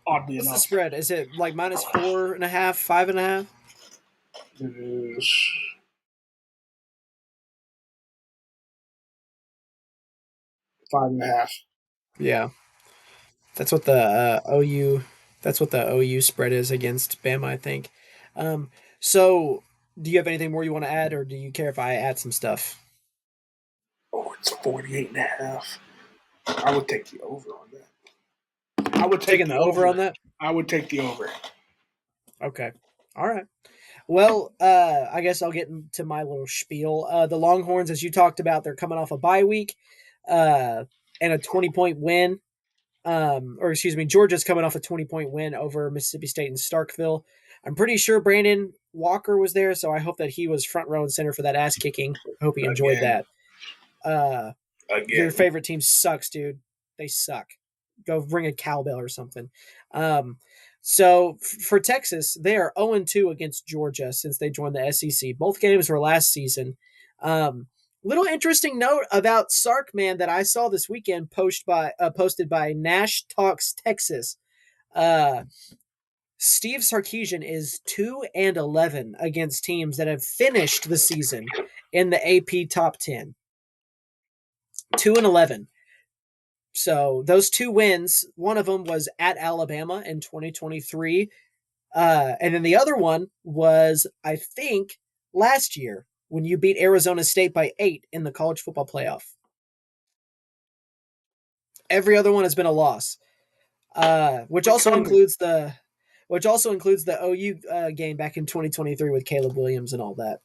oddly what's the enough, spread? Is it like -4.5, 5.5? it is 5.5. Yeah, that's what the OU. That's what the OU spread is against Bama, I think. So, do you have anything more you want to add, or do you care if I add some stuff? Oh, it's 48.5. I would take the over on that. I would take Taking the the over on over. that? I would take the over. Okay. All right. Well, I guess I'll get into my little spiel. The Longhorns, as you talked about, they're coming off a bye week, uh, and a 20-point win. Or excuse me, Georgia's coming off a 20-point win over Mississippi State in Starkville. I'm pretty sure Brandon Walker was there, so I hope that he was front row and center for that ass kicking. I hope he enjoyed Again. that. Uh, your Again. favorite team sucks, dude. They suck. Go ring a cowbell or something. So for Texas, they are 0-2 against Georgia since they joined the SEC. Both games were last season. Little interesting note about Sark, man, that I saw this weekend posted by Nash Talks Texas. Uh, Steve Sarkisian is 2-11 against teams that have finished the season in the AP top 10. 2-11. So those two wins, one of them was at Alabama in 2023. And then the other one was, I think, last year when you beat Arizona State by 8 in the college football playoff. Every other one has been a loss, which also includes the OU game back in 2023 with Caleb Williams and all that.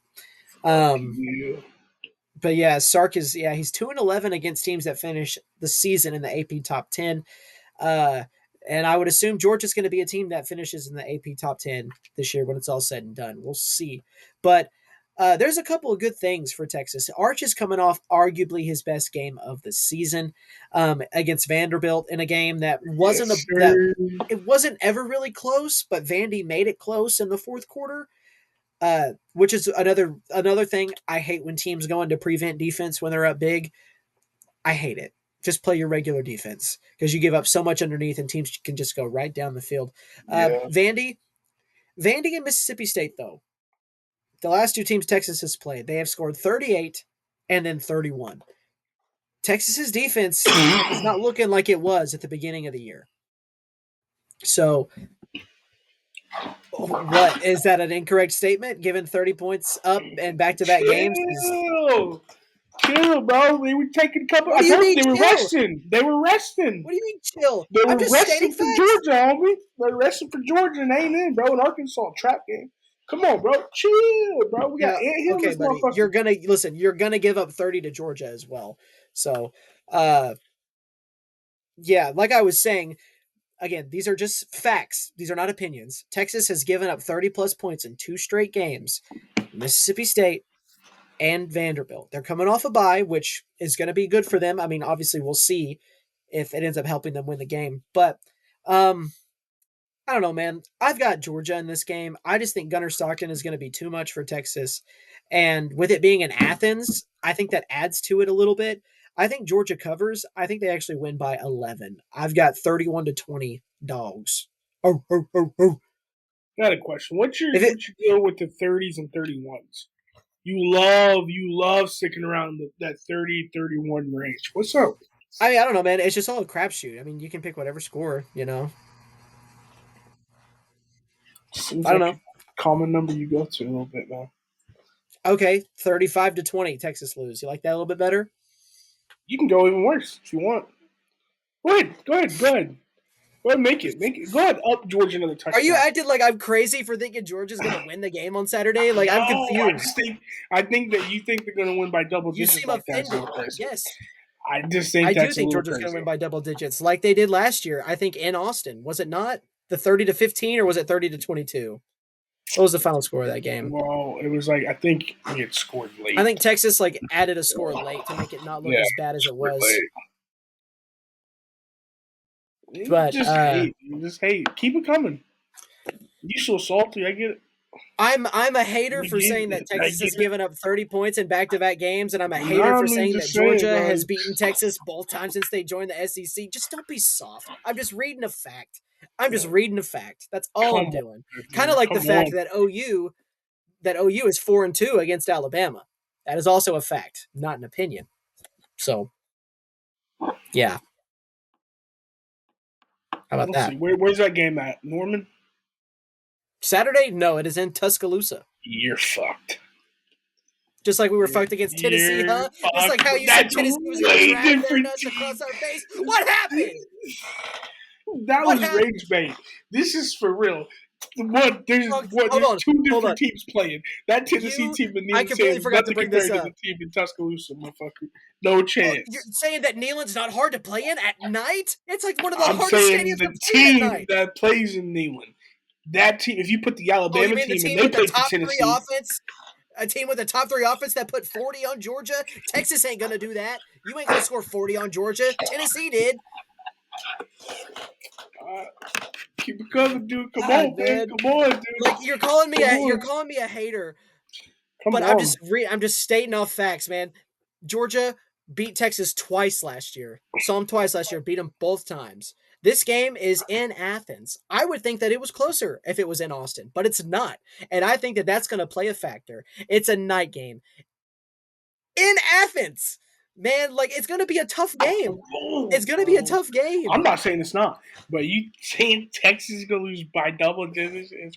But yeah, Sark is he's 2-11 against teams that finish the season in the AP top 10. And I would assume Georgia's going to be a team that finishes in the AP top 10 this year when it's all said and done. We'll see. But there's a couple of good things for Texas. Arch is coming off arguably his best game of the season against Vanderbilt in a game that it wasn't ever really close, but Vandy made it close in the fourth quarter. Which is another thing. I hate when teams go into prevent defense when they're up big. I hate it. Just play your regular defense because you give up so much underneath and teams can just go right down the field. Vandy and Mississippi State, though, the last two teams Texas has played, they have scored 38 and then 31. Texas's defense is not looking like it was at the beginning of the year. So, what is that an incorrect statement? Given 30 points up and back-to-back games is Chill, bro. They were taking a couple. What I do you told you mean they were chill? resting. They were resting. What do you mean chill? They I'm were just stating resting for facts. Georgia, homie. They're resting for Georgia and ain't in, bro. In Arkansas trap game. Come on, bro. Chill, bro. We got Ant Hill, Okay, this buddy. motherfucker. You're gonna give up 30 to Georgia as well. So, yeah, like I was saying, again, these are just facts. These are not opinions. Texas has given up 30 plus points in 2 straight games. Mississippi State and Vanderbilt. They're coming off a bye, which is going to be good for them. I mean, obviously, we'll see if it ends up helping them win the game. But I don't know, man. I've got Georgia in this game. I just think Gunnar Stockton is going to be too much for Texas. And with it being in Athens, I think that adds to it a little bit. I think Georgia covers. I think they actually win by 11. I've got 31-20 dogs. Oh, oh, oh, oh. Got a question. What's your If it, deal with the 30s and 31s? You love sticking around that 30-31 range. What's up? I mean, I don't know, man. It's just all a crapshoot. I mean, you can pick whatever score, you know. Seems I don't like know. a common number you go to a little bit, man. Okay, 35-20, Texas lose. You like that a little bit better? You can go even worse if you want. Go ahead. Go ahead. Go ahead. Go ahead. Make it. Make it. Go ahead. Up Georgia another Are you touchdown. acting like I'm crazy for thinking Georgia's going to win the game on Saturday? Like, I'm No, confused. I think that you think they're going to win by double You digits seem like that's a offended. little crazy. Yes, I just think I do that's a think little Georgia's going to crazy. win by double digits, like they did last year. I think in Austin, was it not the 30-15 or was it 30-22? What was the final score of that game? Well, it was like I think we had scored late. I think Texas like added a score late to make it not look Yeah, as bad as it scored was. late. You But just hate. You just hate. Keep it coming. You so salty. I get it. I'm a hater I for get saying that it. I Texas has get it. given up 30 points in back-to-back games, and I'm a No, hater I for mean saying just that saying, Georgia bro. has beaten Texas both times since they joined the SEC. Just don't be soft. I'm just reading a fact. I'm just reading a fact. That's all Come I'm on, doing. Kind of dude. like the Come fact on. that OU is 4-2 against Alabama. That is also a fact, not an opinion. So, yeah. How about Let's that? see. Where's that game at? Norman? Saturday? No, it is in Tuscaloosa. You're fucked. Just like we were fucked against Tennessee, You're huh? Just like fucked. how you said That's Tennessee was going to way drag their different nuts team. across our face. What happened? That What was happened? rage bait. This is for real. There's Hold two on. different teams playing. That Tennessee team and I Neyland completely saying forgot to nothing bring this compared to up. the team in Tuscaloosa, motherfucker. No You're chance. saying that Neyland's not hard to play in at night? It's like one of the I'm hardest saying stadiums to the play in at team night. that plays in Neyland. That team, if you put the Oh, you Alabama mean the team and team they with the played for top three Tennessee, offense? A team with the top three offense that put 40 on Georgia? Texas ain't going to do that. You ain't going to score 40 on Georgia. Tennessee did. uh, keep it coming, dude. Come God, on, man. man. Come on, dude. Like you're calling me Come on. a hater, Come but on. I'm just stating off facts, man. Georgia beat Texas twice last year. Saw them twice last year. Beat them both times. This game is in Athens. I would think that it was closer if it was in Austin, but it's not. And I think that that's going to play a factor. It's a night game in Athens. Man, like it's going to be a tough game. It's going to be a tough I'm game. not saying it's not, but you saying Texas is gonna lose by double digits is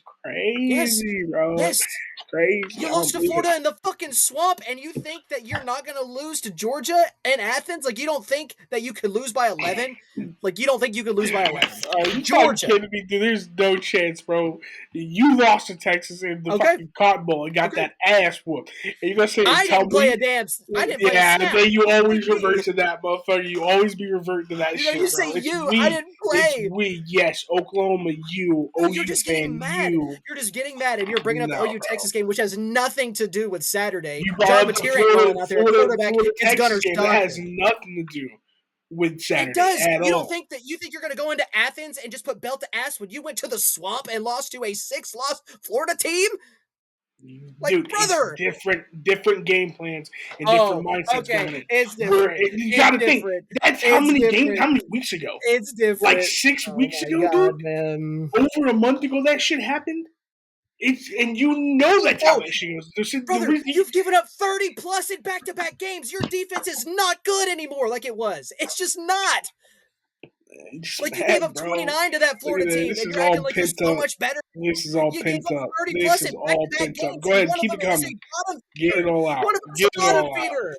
Yes. crazy, bro. Yes. Crazy. You I don't lost to believe it. Florida in the fucking swamp, and you think that you're not going to lose to Georgia and Athens? Like, you don't think that you could lose by 11? Like, you don't think you could lose by 11. Are you fucking Georgia. kidding me, dude? There's no chance, bro. You lost to Texas in the Okay. fucking Cotton Bowl and got Okay. that ass whooped. And you're gonna say and I tell didn't play me? a damn. I didn't play a Yeah, snap. then you You say always revert we. to that, motherfucker. You always be reverting to that You know, you shit, say bro. It's you. I we. didn't It's play. we. Yes, Oklahoma, you. No, you're OU just getting fan, mad. you. You're just getting mad, and you're bringing up the No, OU bro. Texas game, which has nothing to do with Saturday. You brought John up the Mateer ain't going out there at quarterback Florida against Texas Gunnar game. That has Stockton. nothing to do with It Saturday does. at You don't all. think that you're going to go into Athens and just put belt to ass when you went to the swamp and lost to a 6-loss Florida team? Like, Dude, it's brother. different game plans and different Oh, mindsets okay. going in. It's Where different. you got It's to think different. that's It's how different. many weeks ago? It's Like different. 6 weeks Oh my ago, dude. god, man. Over a month ago, that shit happened. It's and you know that's how Oh, that shit goes. The brother, reason you've given up 30 plus in back-to-back games. Your defense is not good anymore like it was. It's just not. you're just Like you gave mad, up bro. 29 to that Look Florida at this. team, This and is you're acting all like you're pent so up. much better. This is all You gave pent up up. 30 This plus is in all back-to-back pent up. games, Go and ahead, one of keep them it is a coming. bottom Get it feeder. all out. One of them is Get a it bottom all out. feeder.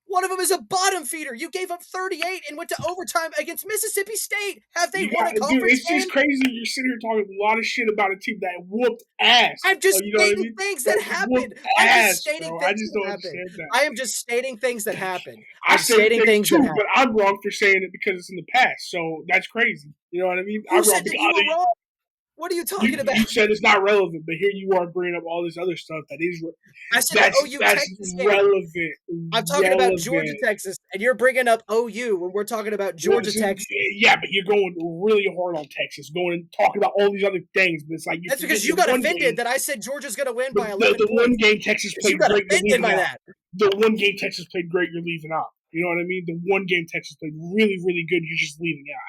One of them is a bottom feeder. You gave up 38 and went to overtime against Mississippi State. Have they You won got, a dude. conference It's just game? crazy. You're sitting here talking a lot of shit about a team that whooped ass. I'm just You know what I stating mean? things That that whooped happened. I'm just ass, stating bro. I things just that don't happened. understand that. I am just stating things that happened. I I'm say stating things things that too, but happened. I'm wrong for saying it because it's in the past. So that's crazy. You know what I mean? Who I'm wrong said that because you were wrong? What are you talking about? you said it's not relevant, but here you are bringing up all this other stuff that is I said the OU that's Texas game. relevant. I'm talking about Georgia, Relevant. Texas, and you're bringing up OU when we're talking about Georgia, Texas. Yeah, but you're going really hard on Texas, going and talking about all these other things. But it's like you're That's because forgetting you the got one offended game. that I said Georgia's going to win But by 11 the one points. game Texas Because you played got great, you're offended leaving by out. that. The one game Texas played great, you're leaving out. You know what I mean? The one game Texas played really, really good, you're just leaving out.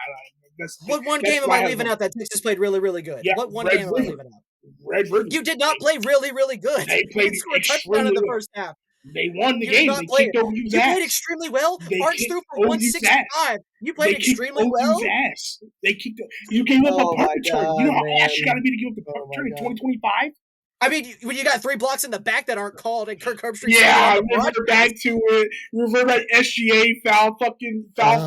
What one That's game am why I I have leaving out that Texas played really, really good? yeah, What one Red game am I River. leaving out? Red River. You did not play really, really good. They You played didn't score a touchdown in extremely the well. first half. They won the You're game. not They playing. kicked OU's You played ass. extremely well. They Arch kicked threw for OU's ass. 165. You They played kicked extremely OU's well. ass. They kicked. You gave up a Oh punt my return. You know god, how ass you got to man. be to give up the punt Oh my return in god. 2025? I mean, when you got 3 blocks in the back that aren't called, and Kirk Herbstreit's saying it on Yeah, the revert back broadcast. to it. Revert back SGA foul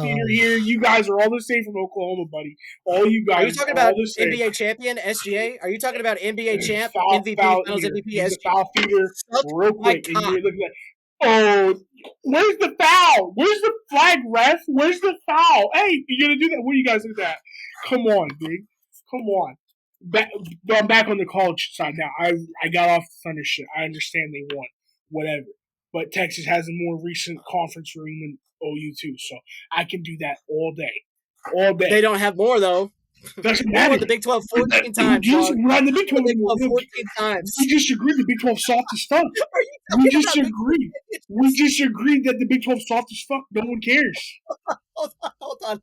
feeder here. You guys are all the same from Oklahoma, buddy. All you Are you guys talking are all about the same. NBA champion SGA? Are you talking about NBA champ MVP Foul Finals eater. MVP He's a SGA? foul feeder Suck real my quick, and cock. you're looking at. Oh, where's the foul? Where's the flag, ref? Where's the foul? Hey, you're gonna do that? What are you guys look at? Come on, dude. Come on. Back, I'm back on the college side now. I got off the Thunder shit. I understand they won, whatever. But Texas has a more recent conference ring than OU too, so I can do that all day, all day. They don't have more though. Doesn't We matter. won the Big 12 14 Who times, gives? dog. We're not in the Big We won 12 the Big anymore. 12 14 times. We just agreed the Big 12 soft as fuck. Are you We talking just about Big 12 agreed. We championships? just agreed that the Big 12 soft as fuck. No one cares. Hold on.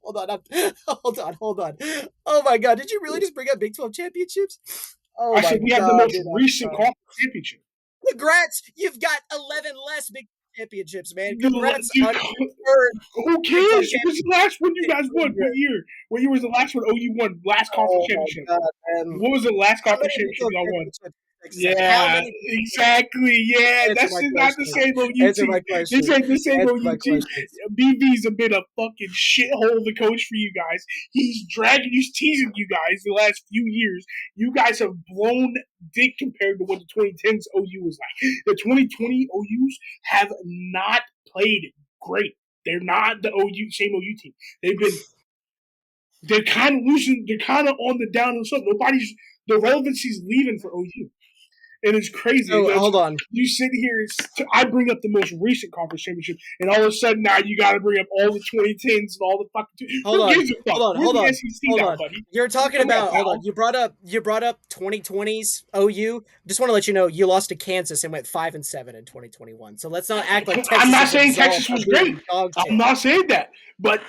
Hold on. Oh my god, did you really just bring up Big 12 championships? Oh I my said we have the god, most dude. recent conference championship. Congrats! You've got 11 less Big 12 championships, man. Dude, Congrats on your third who Big 12 cares? What's the last one you guys won? championship. What year? What year was the last one OU won? Last conference Oh my championship. god, man. What was the last How conference many Big championship 12 y'all won? championships Texas have? How Yeah, many? exactly. Yeah, Answer that's my not the question. same OU Answer my team. This question. ain't the same Answer my OU team. questions. BV's have been a fucking shithole of a coach for you guys. He's teasing you guys the last few years. You guys have blown dick compared to what the 2010s OU was like. The 2020 OUs have not played great. They're not the same OU team. They're kind of losing. They're kind of on the down and slope. The relevancy's leaving for OU. And it's crazy. So hold on. You sit here. I bring up the most recent conference championship, and all of a sudden now you got to bring up all the 2010s and all the fucking. Hold Who on. gives a fuck? We're the SEC Hold now, on. buddy. You're talking about hold on. You brought up 2020s OU. Just want to let you know you lost to Kansas and went 5-7 in 2021. So let's not act like Texas I'm not is saying absolved Texas of was being great. dog shit. I'm not saying that, but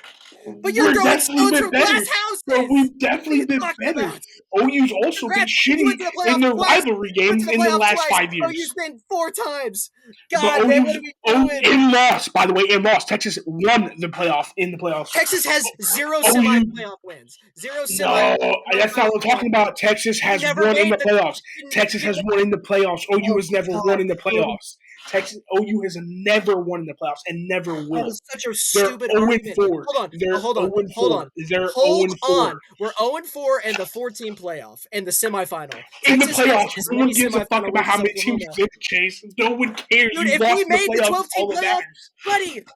But you're we're throwing definitely stones been from better. glass But houses. we've What are definitely you been talking better. about? OU's also been Congrats. You shitty went to the in playoffs their twice. rivalry You went to games the in the playoffs last twice. 5 OU's years. been 4 times. But God, man, what are we doing? and lost, by the way, and lost. Texas won the playoff in the playoffs. Texas has 0 OU semi-playoff wins. 0 No, that's not what we're talking about. Texas has won in the playoffs. Texas has won in the playoffs. OU has never won in the playoffs. OU has never won in the playoffs and never will. That is such a They're stupid 0 argument. 4. Hold on. They're 0 Hold 4. on. We're 0-4 in the 14 playoff in the semifinal. In the Texas has playoffs, as no one many gives a fuck semifinal about wins how as many teams Oklahoma. did, Chase. No one cares. Dude, You if lost we in the made the playoffs. 12-team All that playoff, matters.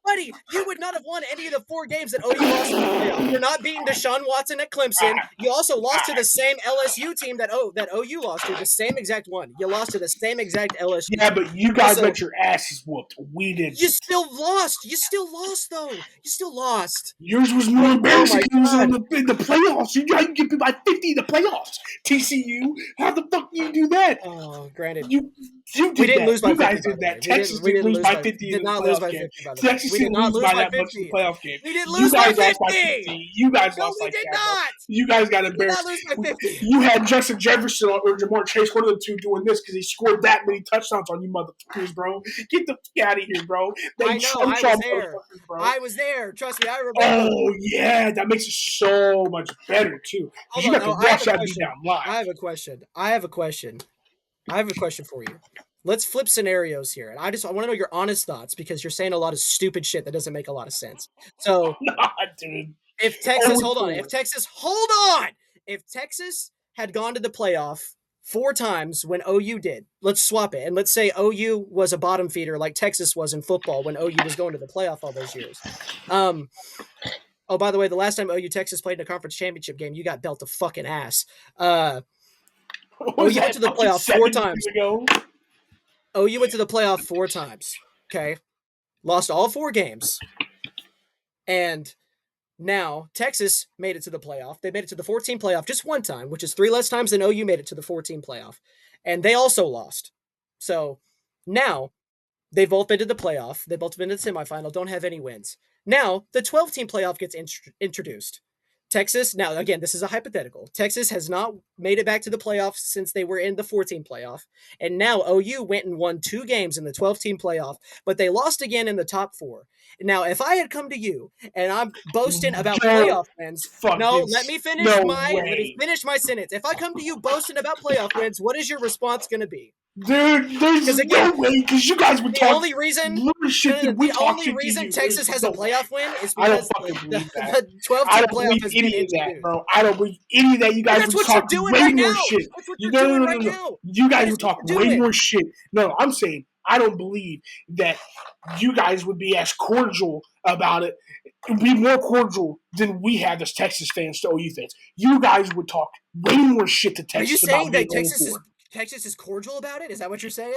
buddy, you would not have won any of the 4 games that OU lost in the playoff. You're not beating Deshaun Watson at Clemson. You also lost to the same LSU team that OU lost to, the same exact one. You lost to the same exact LSU Yeah, team. but you guys Also, got your asses whooped. We didn't. you still lost. You still lost, though. You still lost. Yours was more embarrassing my because it was God. in the playoffs. You get beat by 50 in the playoffs. TCU, how the fuck do you do that? Oh, granted. You We did didn't that. lose by You 50, guys by did the way. that. Texas didn't lose by 50 in the Not lose playoff by game. 50, by the way. Texas We did didn't not lose lose by by that much in 50. the playoff game. We didn't You lose by guys lost by 50. 50. You guys No, lost we like did that, bro. not. You guys got We did embarrassed. not lose by 50. You had Justin Jefferson or Jamar Chase, one of the two, doing this because he scored that many touchdowns on you motherfuckers, bro. Get the fuck out of here, bro. I know. I was there. Bro. I was there. Trust me, I remember. Oh, yeah. That makes it so much better, too. Because you got to watch that beat down live. I have a question for you. Let's flip scenarios here. And I want to know your honest thoughts because you're saying a lot of stupid shit that doesn't make a lot of sense. So, dude. If Texas had gone to the playoff 4 times when OU did, let's swap it. And let's say OU was a bottom feeder like Texas was in football when OU was going to the playoff all those years. Oh, by the way, the last time OU Texas played in a conference championship game, you got dealt a fucking ass. OU went to the playoff 4 times. OU went to the playoff 4 times. Okay. Lost all 4 games. And now, Texas made it to the playoff. They made it to the 14 playoff just 1 time, which is 3 less times than OU made it to the 14 playoff. And they also lost. So now they've both been to the playoff. They've both been to the semifinal, don't have any wins. Now the 12-team playoff gets introduced. Texas, now again, this is a hypothetical. Texas has not made it back to the playoffs since they were in the 14 playoff. And now OU went and won 2 games in the 12-team playoff, but they lost again in the top 4. Now, if I had come to you and I'm boasting about Don't playoff wins, fucking no, no let me way. finish my sentence. If I come to you boasting about playoff wins, what is your response going to be? Dude, Because there's again, no way because you guys would the talk only reason little shit that we the talk only shit to reason you. There's Texas has a no way. playoff win is I don't because fucking the, believe that. the 12 I team don't playoff believe has been any of that, introduced. bro. I don't believe any of that. You And guys that's would what talk you're doing way right more now. shit. That's what You you're no no doing no no right no. now. You That guys is would what talk you're way doing. more shit. No, I'm saying I don't believe that you guys would be as cordial about it. Be more cordial than we have as Texas fans to OU fans. You guys would talk way more shit to Are you Texas about saying being that 0-4. Texas is cordial about it? Is that what you're saying?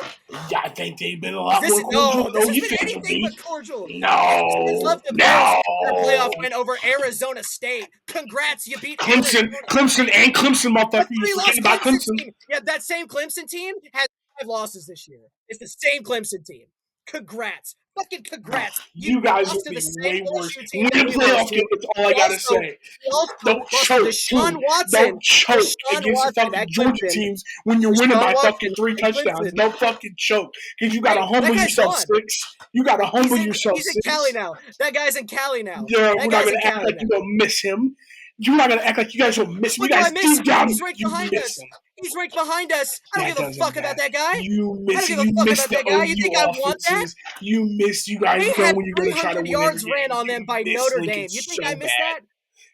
Yeah, I think they've been a Is lot this more cordial no? than This has OU been fans would anything be. but cordial. Texas fans No, love to boast their no. playoff win over Arizona State. Congrats, you beat Clemson, Arizona. Clemson, and Clemson, A motherfucker. You forget 3-loss about Clemson Clemson. team. Yeah, that same Clemson team has 5 losses this year. It's the same Clemson team. Congrats. Fucking congrats. You You guys lost would to the be same way worse. LSU team Win that a we lost playoff to. game. That's all I We gotta also, say. we also Don't lost to choke, Deshaun too. Watson. Don't choke Deshaun against the Watson fucking at Georgia Clemson. teams when you're winning Deshaun by fucking Watson 3 at touchdowns. Clemson. Don't fucking choke because you gotta Hey, that humble guy's yourself, gone. Six. You gotta humble yourself, He's in Cali Six. now. That guy's in Cali now. Yeah, That we're not guy's gonna in act Cali like now. you don't miss him. You're not gonna act like you guys don't miss him. What You do I guys miss? deep down, He's ranked you behind miss us. him. He's ranked behind us. I don't That give a doesn't fuck about matter. that guy. You I miss don't it. give a You fuck miss about the that guy. You OU think I want that? offenses. You miss. You guys They know had when you're gonna try to 300 win every yards ran game. on them You by miss Notre Lincoln Dame. You think I so missed bad. that?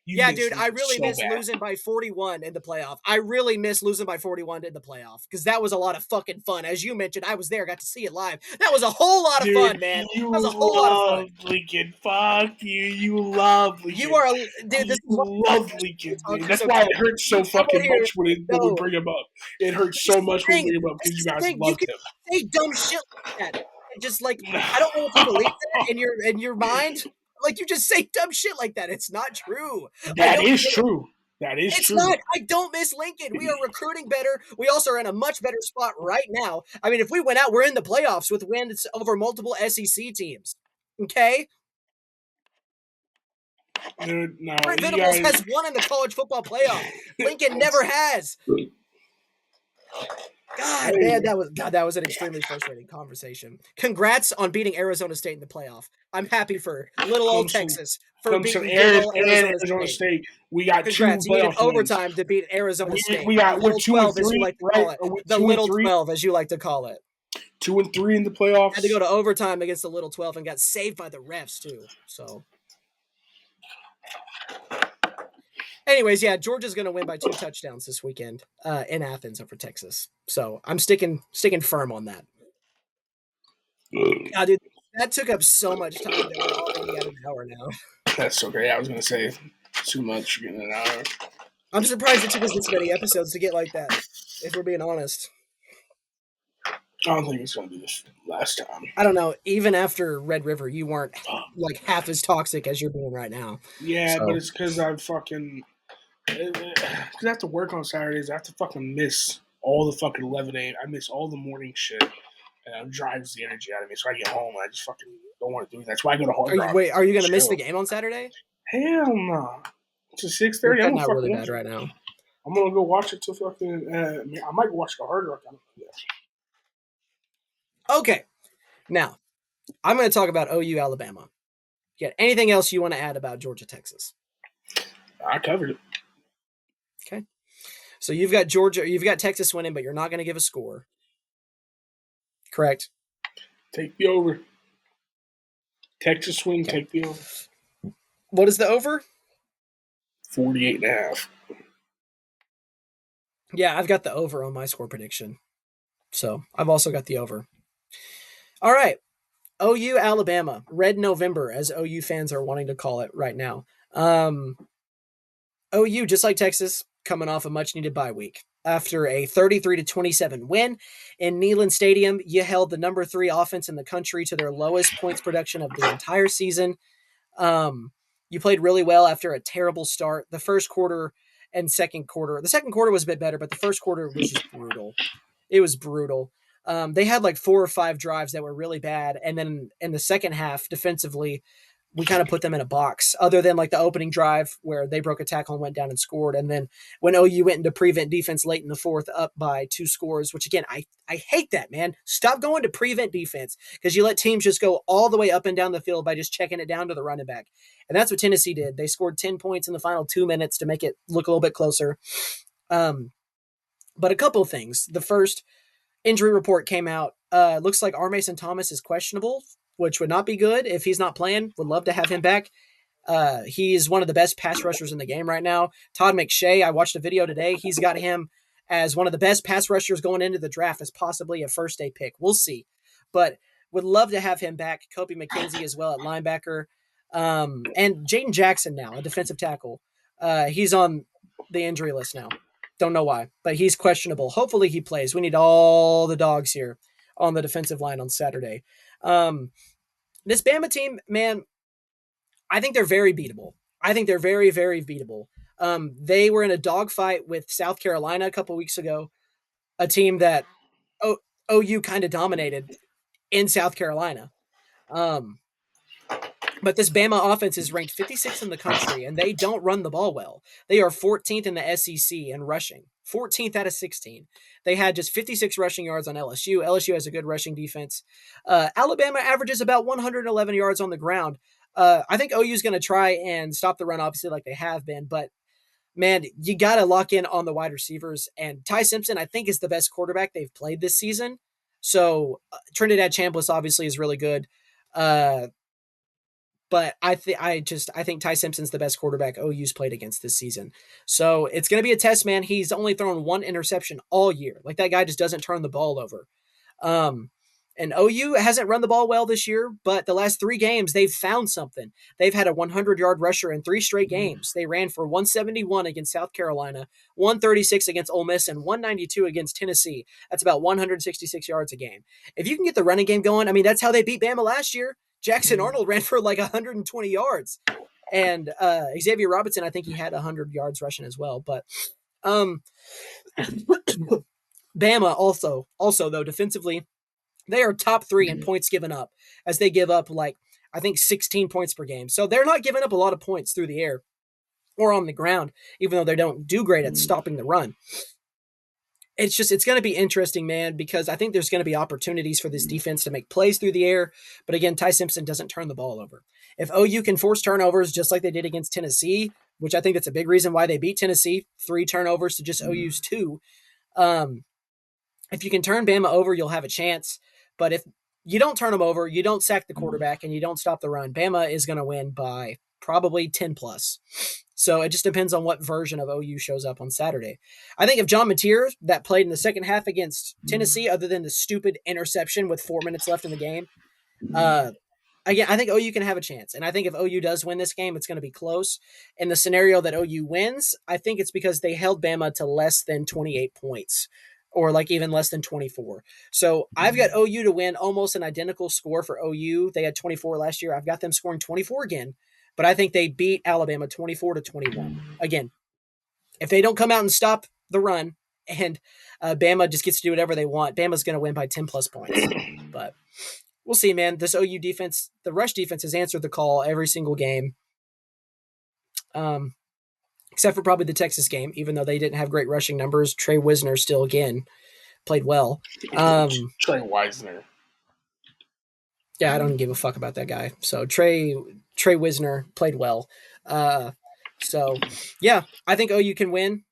You Yeah, miss dude, I Lincoln really so miss bad. losing by 41 in the playoff. I really miss losing by 41 in the playoff because that was a lot of fucking fun. As you mentioned, I was there, got to see it live. That was a whole lot of Dude, fun, man. you That was a whole lot of fun. love Lincoln. Fuck you. You love You Lincoln. are, dude. You This is why love you Lincoln, talk dude. That's so why it cash. hurts You so come in fucking here, much when we no. bring him up. It hurts This so is the much when we thing. bring him up This because you is the guys thing. You loved can him. say dumb shit like that, and just like I don't know if you believe that in your mind. Like you just say dumb shit like that. It's not true. I That don't is get it. true. That is It's true. not. I don't miss Lincoln. We are recruiting better. We also are in a much better spot right now. I mean, if we went out, we're in the playoffs with wins over multiple SEC teams. Okay? Dude, no, Brent you Venables guys. has won in the college football playoff. Lincoln never has. Hey, That was an extremely frustrating conversation. Congrats on beating Arizona State in the playoff. I'm happy for little old Clemson, Texas for Clemson, beating good old and Arizona Arizona State. State. We got 2 Congrats. You needed playoff wins. overtime to beat Arizona State. We The got we're little 2 and 12, as you 3, like to right? call it. Are we The 2 and little 3? 12, as you like to call it. 2 and 3 in the Had to playoffs. go to overtime against the little 12 and got saved by the refs, too. So, anyways, yeah, Georgia's going to win by 2 touchdowns this weekend in Athens over Texas. So, I'm sticking firm on that. God, dude, that took up so much time that we're already at an hour now. That's okay. I was gonna say too much getting an hour. I'm surprised it took us this many episodes to get like that, if we're being honest. I don't think it's gonna be this last time. I don't know. Even after Red River, you weren't like half as toxic as you're being right now. Yeah, but So, it's because I fucking because I have to work on Saturdays. I have to fucking miss all the fucking 11 a.m. I miss all the morning shit, and it drives the energy out of me. So I get home and I just fucking don't want to do it. That's why I go to Hard Rock. are you going to miss the Chill. game on Saturday? Hell no. It's at You're 6:30. I'm cutting gonna out really fucking bad watch it. right now. I'm gonna go watch it till fucking. I might watch the Hard Rock. I don't know. Okay. Now, I'm going to talk about OU Alabama. Yeah. Anything else you want to add about Georgia Texas? I covered it. Okay. So you've got Texas winning, but you're not going to give a score. Correct? Take the over. Texas win. Okay. Take the over. What is the over? 48.5. Yeah, I've got the over on my score prediction. So I've also got the over. All right. OU Alabama, Red November, as OU fans are wanting to call it right now. OU, just like Texas, coming off a much needed bye week. After a 33-27 win in Neyland Stadium, you held the number 3 offense in the country to their lowest points production of the entire season. You played really well after a terrible start. The first quarter and second quarter. The second quarter was a bit better, but the first quarter was just brutal. It was brutal. They had like 4 or 5 drives that were really bad, and then in the second half, defensively, we kind of put them in a box, other than like the opening drive where they broke a tackle and went down and scored. And then when OU went into prevent defense late in the fourth, up by 2 scores, which again, I hate that, man. Stop going to prevent defense because you let teams just go all the way up and down the field by just checking it down to the running back. And that's what Tennessee did. They scored 10 points in the final 2 minutes to make it look a little bit closer. But a couple of things. The first, injury report came out. Looks like R. Mason Thomas is questionable, which would not be good if he's not playing. Would love to have him back. He's one of the best pass rushers in the game right now. Todd McShay, I watched a video today. He's got him as one of the best pass rushers going into the draft, as possibly a first day pick. We'll see. But would love to have him back. Kobe McKenzie as well at linebacker. And Jaden Jackson now, a defensive tackle. He's on the injury list now. Don't know why, but he's questionable. Hopefully he plays. We need all the dogs here on the defensive line on Saturday. This Bama team, man, I think they're very beatable. I think they're very, very beatable. They were in a dogfight with South Carolina a couple weeks ago, a team that OU kind of dominated in South Carolina. But this Bama offense is ranked 56th in the country, and they don't run the ball well. They are 14th in the SEC in rushing, 14th out of 16. They had just 56 rushing yards on LSU. LSU has a good rushing defense. Alabama averages about 111 yards on the ground. I think OU is going to try and stop the run, obviously, like they have been. But, man, you got to lock in on the wide receivers. And Ty Simpson, I think, is the best quarterback they've played this season. So Trinidad Chambliss obviously is really good. But I think Ty Simpson's the best quarterback OU's played against this season. So it's going to be a test, man. He's only thrown 1 interception all year. Like, that guy just doesn't turn the ball over. And OU hasn't run the ball well this year, but the last 3 games, they've found something. They've had a 100-yard rusher in 3 straight games. They ran for 171 against South Carolina, 136 against Ole Miss, and 192 against Tennessee. That's about 166 yards a game. If you can get the running game going, I mean, that's how they beat Bama last year. Jackson Arnold ran for like 120 yards. And Xavier Robinson, I think he had 100 yards rushing as well. But Bama also though, defensively, they are top 3 in points given up, as they give up like, I think, 16 points per game. So they're not giving up a lot of points through the air or on the ground, even though they don't do great at stopping the run. It's going to be interesting, man, because I think there's going to be opportunities for this defense to make plays through the air. But again, Ty Simpson doesn't turn the ball over. If OU can force turnovers just like they did against Tennessee, which I think that's a big reason why they beat Tennessee, 3 turnovers to just OU's 2. If you can turn Bama over, you'll have a chance. But if you don't turn them over, you don't sack the quarterback, and you don't stop the run, Bama is going to win by probably 10 plus. So it just depends on what version of OU shows up on Saturday. I think if John Mateer, that played in the second half against Tennessee, other than the stupid interception with 4 minutes left in the game, again, I think OU can have a chance. And I think if OU does win this game, it's going to be close. In the scenario that OU wins, I think it's because they held Bama to less than 28 points, or like even less than 24. So I've got OU to win almost an identical score for OU. They had 24 last year. I've got them scoring 24 again, but I think they beat Alabama 24-21. Again, if they don't come out and stop the run, and Bama just gets to do whatever they want, Bama's going to win by 10 plus points. But we'll see, man. This OU defense, the rush defense, has answered the call every single game. Except for probably the Texas game, even though they didn't have great rushing numbers. Trey Wisner still, again, played well. Trey Wisner. Yeah, I don't give a fuck about that guy. So Trey Wisner played well. So, yeah, I think OU can win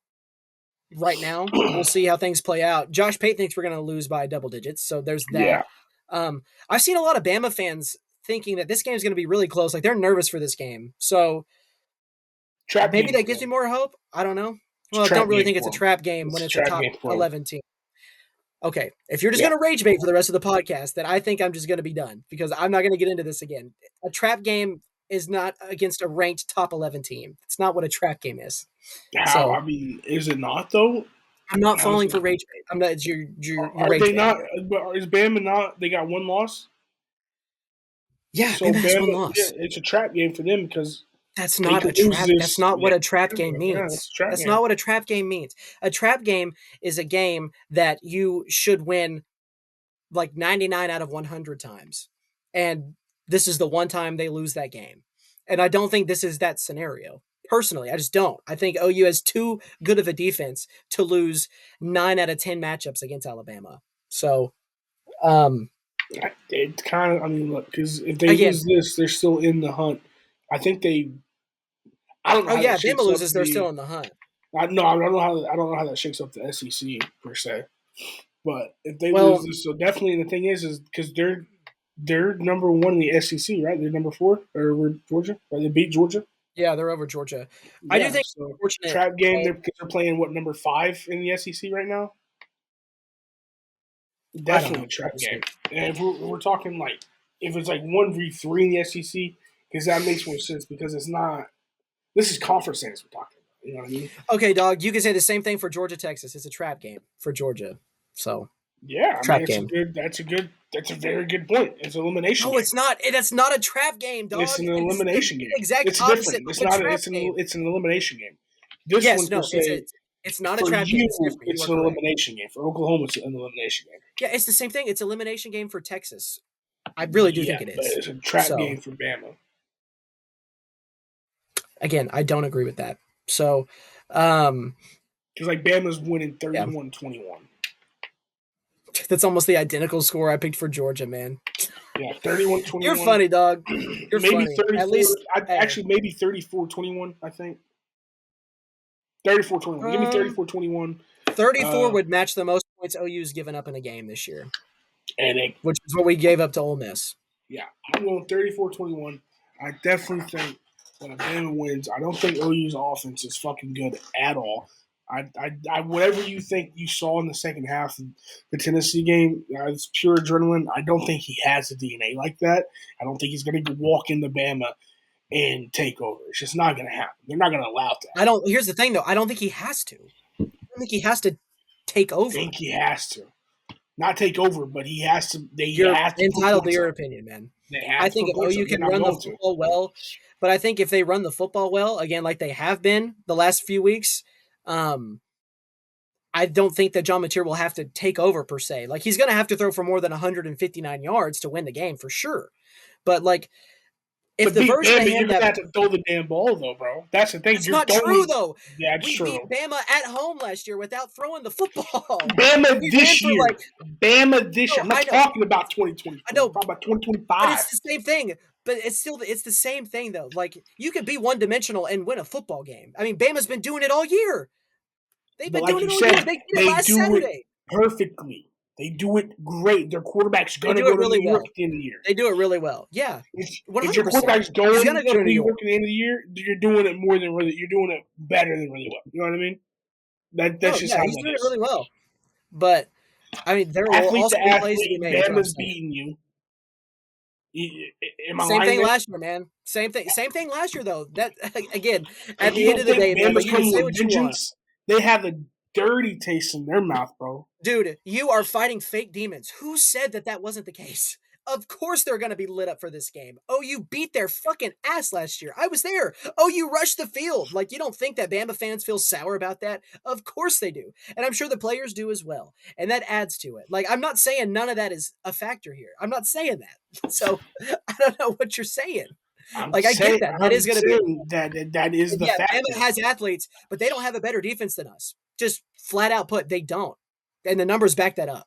right now. We'll see how things play out. Josh Pate thinks we're going to lose by double digits, so there's that. Yeah. I've seen a lot of Bama fans thinking that this game is going to be really close. Like, they're nervous for this game. So maybe that gives me more hope. I don't know. Well, I don't really think it's a trap game when it's a top 11 team. Okay, if you're just going to rage bait for the rest of the podcast, then I think I'm just going to be done, because I'm not going to get into this again. A trap game is not against a ranked top 11 team. It's not what a trap game is. How? So, I mean, is it not, though? I'm not falling for rage bait. I'm not. You're Are rage they not? Is Bama not? They got 1 loss? Yeah, so Bama has 1 loss. Yeah, it's a trap game for them, because that's not a trap. That's not what a trap game means. That's not what a trap game means. A trap game is a game that you should win like 99 out of 100 times. And this is the one time they lose that game. And I don't think this is that scenario. Personally, I just don't. I think OU has too good of a defense to lose 9 out of 10 matchups against Alabama. So, um, It's kind of, I mean, look, because if they again, lose this, they're still in the hunt. I think they. I don't know oh how that yeah, if Bama shakes up loses, they're the. still in the hunt. I don't know how that shakes up the SEC per se. But if they lose Well, this, so definitely the thing is because they're number one in the SEC, right? They're number four, or we're Georgia, right? They beat Georgia. yeah, they're over Georgia. I do Yeah, think it's so unfortunate. trap game. Well, They're playing what, number five in the SEC right now. I don't Definitely know. a trap We'll see. game. And if we're talking like if it's like 1v3 in the SEC, because that makes more sense because it's not. This is conference games we're talking about. You know what I mean? Okay, dog. You can say the same thing for Georgia, Texas. It's a trap game for Georgia. So Yeah, I mean trap game. that's a very good point. It's an elimination No, game. it's not. That's not a trap game, It's dog. an It's the elimination game. exact It's opposite different. of It's a not. trap game. It's an elimination game. This Yes, one per no, se, it's not a for trap game. you, It's different. You it's are an correct. elimination game. For Oklahoma, it's an elimination game. Yeah, it's the same thing. It's elimination game for Texas. I really do Yeah, think it but is. it's a trap So game for Bama. again, I don't agree with that. So, um, Because like Bama's winning yeah, 31-21. that's almost the identical score I picked for Georgia, man. Yeah, 31 You're 21. funny, dog. You're Maybe funny. At 34. least, hey, Actually, maybe 34-21, I think. 34-21. Give me um, 34-21. 34 Uh, would match the most points OU's given up in a game this year, and it, which is what we gave up to Ole Miss. yeah, I'm going 34-21. I definitely think that if Bama wins, I don't think OU's offense is fucking good at all. Whatever you think you saw in the second half of the Tennessee game, it's pure adrenaline. I don't think he has a DNA like that. I don't think he's going to walk into Bama and take over. It's just not going to happen. They're not going to allow that. I don't. Here's the thing, though. I don't think he has to. I don't think he has to take I over. think he has to. Not take over, but he has to. They You're have to put entitled to points your up. opinion, man. They I have to think put if points up. OU They're can not run the going to. football well, but I think if they run the football well, again, like they have been the last few weeks, um, I don't think that John Mateer will have to take over per se. Like he's going to have to throw for more than 159 yards to win the game for sure. But like if To the beat version of Bama, him you're gonna that have to throw the damn ball, though, bro. That's the thing. that's You're not true throwing. though. Yeah, it's We true. beat Bama at home last year without throwing the football. Bama We ran this for year. like Bama this no, year. I'm not I know, talking about I 2024. I'm know, talking about but 2025. it's the same thing. But it's the same thing though. Like you could be one dimensional and win a football game. I mean, Bama's been doing it all year. They've But been like doing you it all year. said, They did it they last do it Saturday. perfectly. They do it great. Their quarterback's They gonna do go it to really New York well. at the end of the year. They do it really well. Yeah, If your 100%. quarterback's He's going gonna go to to New New York. York at the end of the year, you're doing it more than really. You're doing it better than really well. You know what I mean? That's No, just yeah, how he's that doing it is. really well. But I mean, there will Athlete also to be plays to be athlete, made. Is what I'm Bama's saying. beating you. Am I Same lying thing there? last year, man. Same thing. Same thing last year, though. That again, And at you the end don't of the think day, man. Like Bama's you can coming say with what you want, vengeance? They have a dirty taste in their mouth, bro. dude. You are fighting fake demons. Who said that that wasn't the case? Of course they're going to be lit up for this game. Oh, you beat their fucking ass last year. I was there. Oh, you rushed the field. Like, you don't think that Bama fans feel sour about that? Of course they do. And I'm sure the players do as well. And that adds to it. Like, I'm not saying none of that is a factor here. I'm not saying that. So I don't know what you're saying. Like, I get that. That I'm is going to be, saying that is and the yeah, Bama factor. has athletes, but they don't have a better defense than us. Just flat out put, they don't. And the numbers back that up.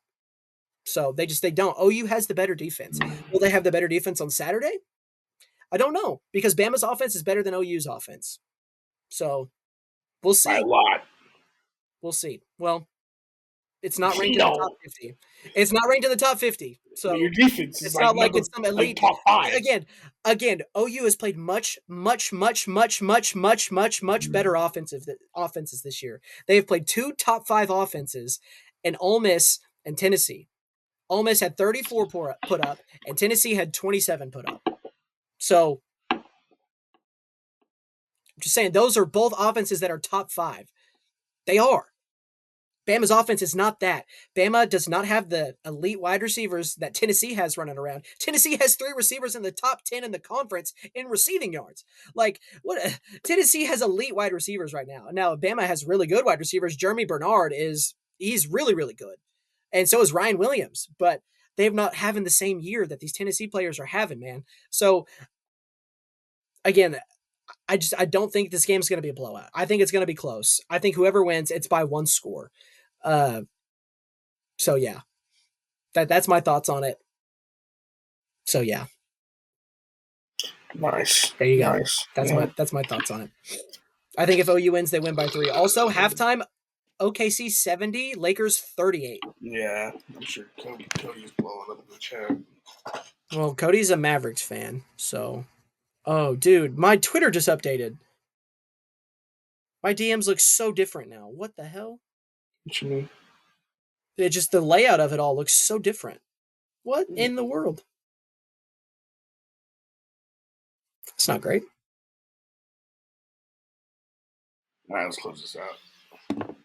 So they don't. OU has the better defense. Will they have the better defense on Saturday? I don't know because Bama's offense is better than OU's offense. So we'll By a see. lot. We'll see. Well, it's not ranked in the top No, 50. It's not ranked in the top 50. but your So defense is it's like not like number it's some like elite. top five. Again, OU has played much better offenses this year. They have played two top five offenses in Ole Miss and Tennessee. Ole Miss had 34 put up, and Tennessee had 27 put up. So I'm just saying those are both offenses that are top five. They are. Bama's offense is not that. Bama does not have the elite wide receivers that Tennessee has running around. Tennessee has three receivers in the top 10 in the conference in receiving yards. Like, what? Tennessee has elite wide receivers right now. Now, Bama has really good wide receivers. Jeremy Bernard he's really, really good. And so is Ryan Williams. But they've not having the same year that these Tennessee players are having, man. So again, I don't think this game's going to be a blowout. I think it's going to be close. I think whoever wins, it's by one score. Uh, so yeah, that's my thoughts on it. So yeah, Nice. there you go. Nice. That's Yeah. my thoughts on it. I think if OU wins, they win by 3. Also, halftime, OKC 70, Lakers 38. Yeah. I'm sure Cody's blowing up the chat. Well, Cody's a Mavericks fan, so. Oh, dude, my Twitter just updated. My DMs look so different now. What the hell? What you mean? It just the layout of it all looks so different. What in the world? It's not great. All right, let's close this out.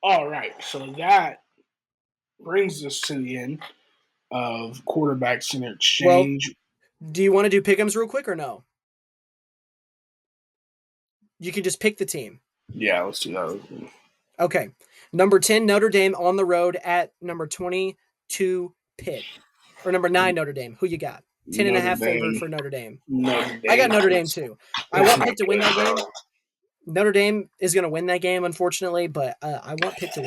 All right, so that brings us to the end of quarterback center Well, exchange. do you want to do pick'ems real quick or no? You can just pick the team. Yeah, let's do that. Okay. Number 10, Notre Dame on the road at number 22, Pitt. Or number 9, Notre Dame. Who you got? 10 and a Notre half favored Dame. for Notre Dame. Notre Dame. I got Notre Dame too. I want Pitt to win that game. Bro. Notre Dame is going to win that game, unfortunately, but I want Pitt to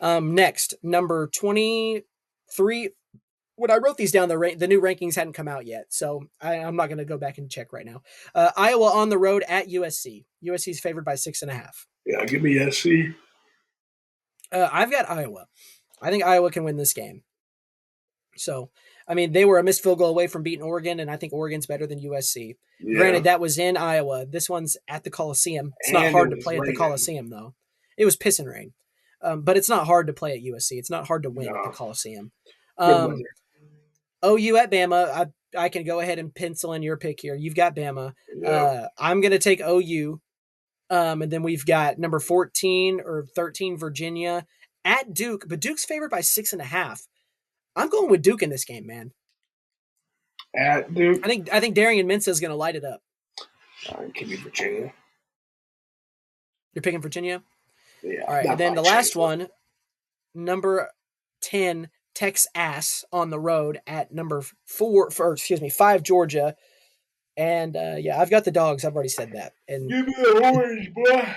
win. Next, number 23. When I wrote these down, the new rankings hadn't come out yet, so I'm not going to go back and check right now. Iowa on the road at USC. USC is favored by 6.5. Yeah, give me SC. I've got Iowa. I think Iowa can win this game. So, I mean, they were a missed field goal away from beating Oregon, and I think Oregon's better than USC. Yeah. Granted, that was in Iowa. This one's at the Coliseum. It's not And hard it to was play at the raining. Coliseum, though. It was piss and rain. But it's not hard to play at USC. It's not hard to win at the No. Coliseum. Good weather. OU at Bama. I can go ahead and pencil in your pick here. You've got Bama. Yeah. I'm going to take OU. And then we've got number 14 or 13, Virginia at Duke. But Duke's favored by 6.5. I'm going with Duke in this game, man. At Duke. I think Darian Mensah is going to light it up. Give me Virginia. You're picking Virginia? Yeah. All right. And then the last one, number 10, Texas on the road at number 5, Georgia. And yeah, I've got the dogs. I've already said that. And give me the orange, boy.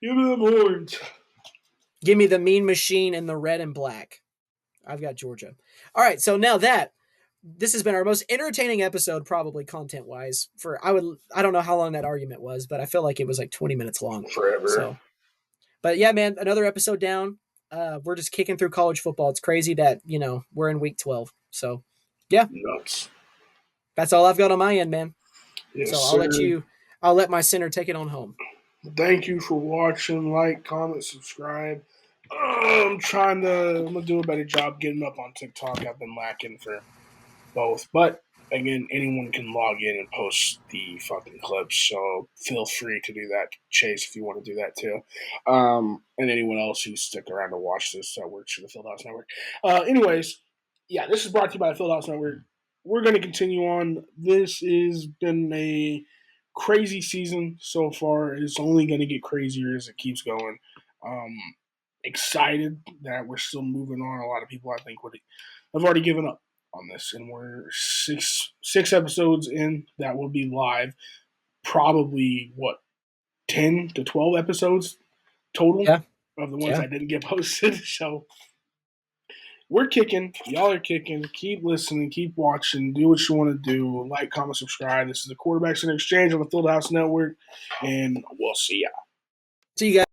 Give me them orange. give me the mean machine in the red and black. I've got Georgia. All right. So now this has been our most entertaining episode, probably content wise. I don't know how long that argument was, but I feel like it was like 20 minutes long. Forever. So, but yeah, man, another episode down. We're just kicking through college football. It's crazy that we're in week 12. So, yeah, nuts. That's all I've got on my end, man. Yes, so sir. I'll let my center take it on home. Thank you for watching. Like, comment, subscribe. I'm gonna do a better job getting up on TikTok. I've been lacking for both, but again, anyone can log in and post the fucking clips, so feel free to do that, Chase, if you want to do that too. And anyone else who stick around to watch this works for the Fieldhouse Network. Anyways, yeah, this is brought to you by the Fieldhouse Network. We're going to continue on. This has been a crazy season so far. It's only going to get crazier as it keeps going. Excited that we're still moving on. A lot of people, I think, have already given up on this, and we're six episodes in that will be live. Probably 10 to 12 episodes total of the ones I didn't get posted. So we're kicking. Y'all are kicking. Keep listening. Keep watching. Do what you want to do. Like, comment, subscribe. This is the Quarterbacks in Exchange on the Fieldhouse Network, and we'll see ya. See you guys.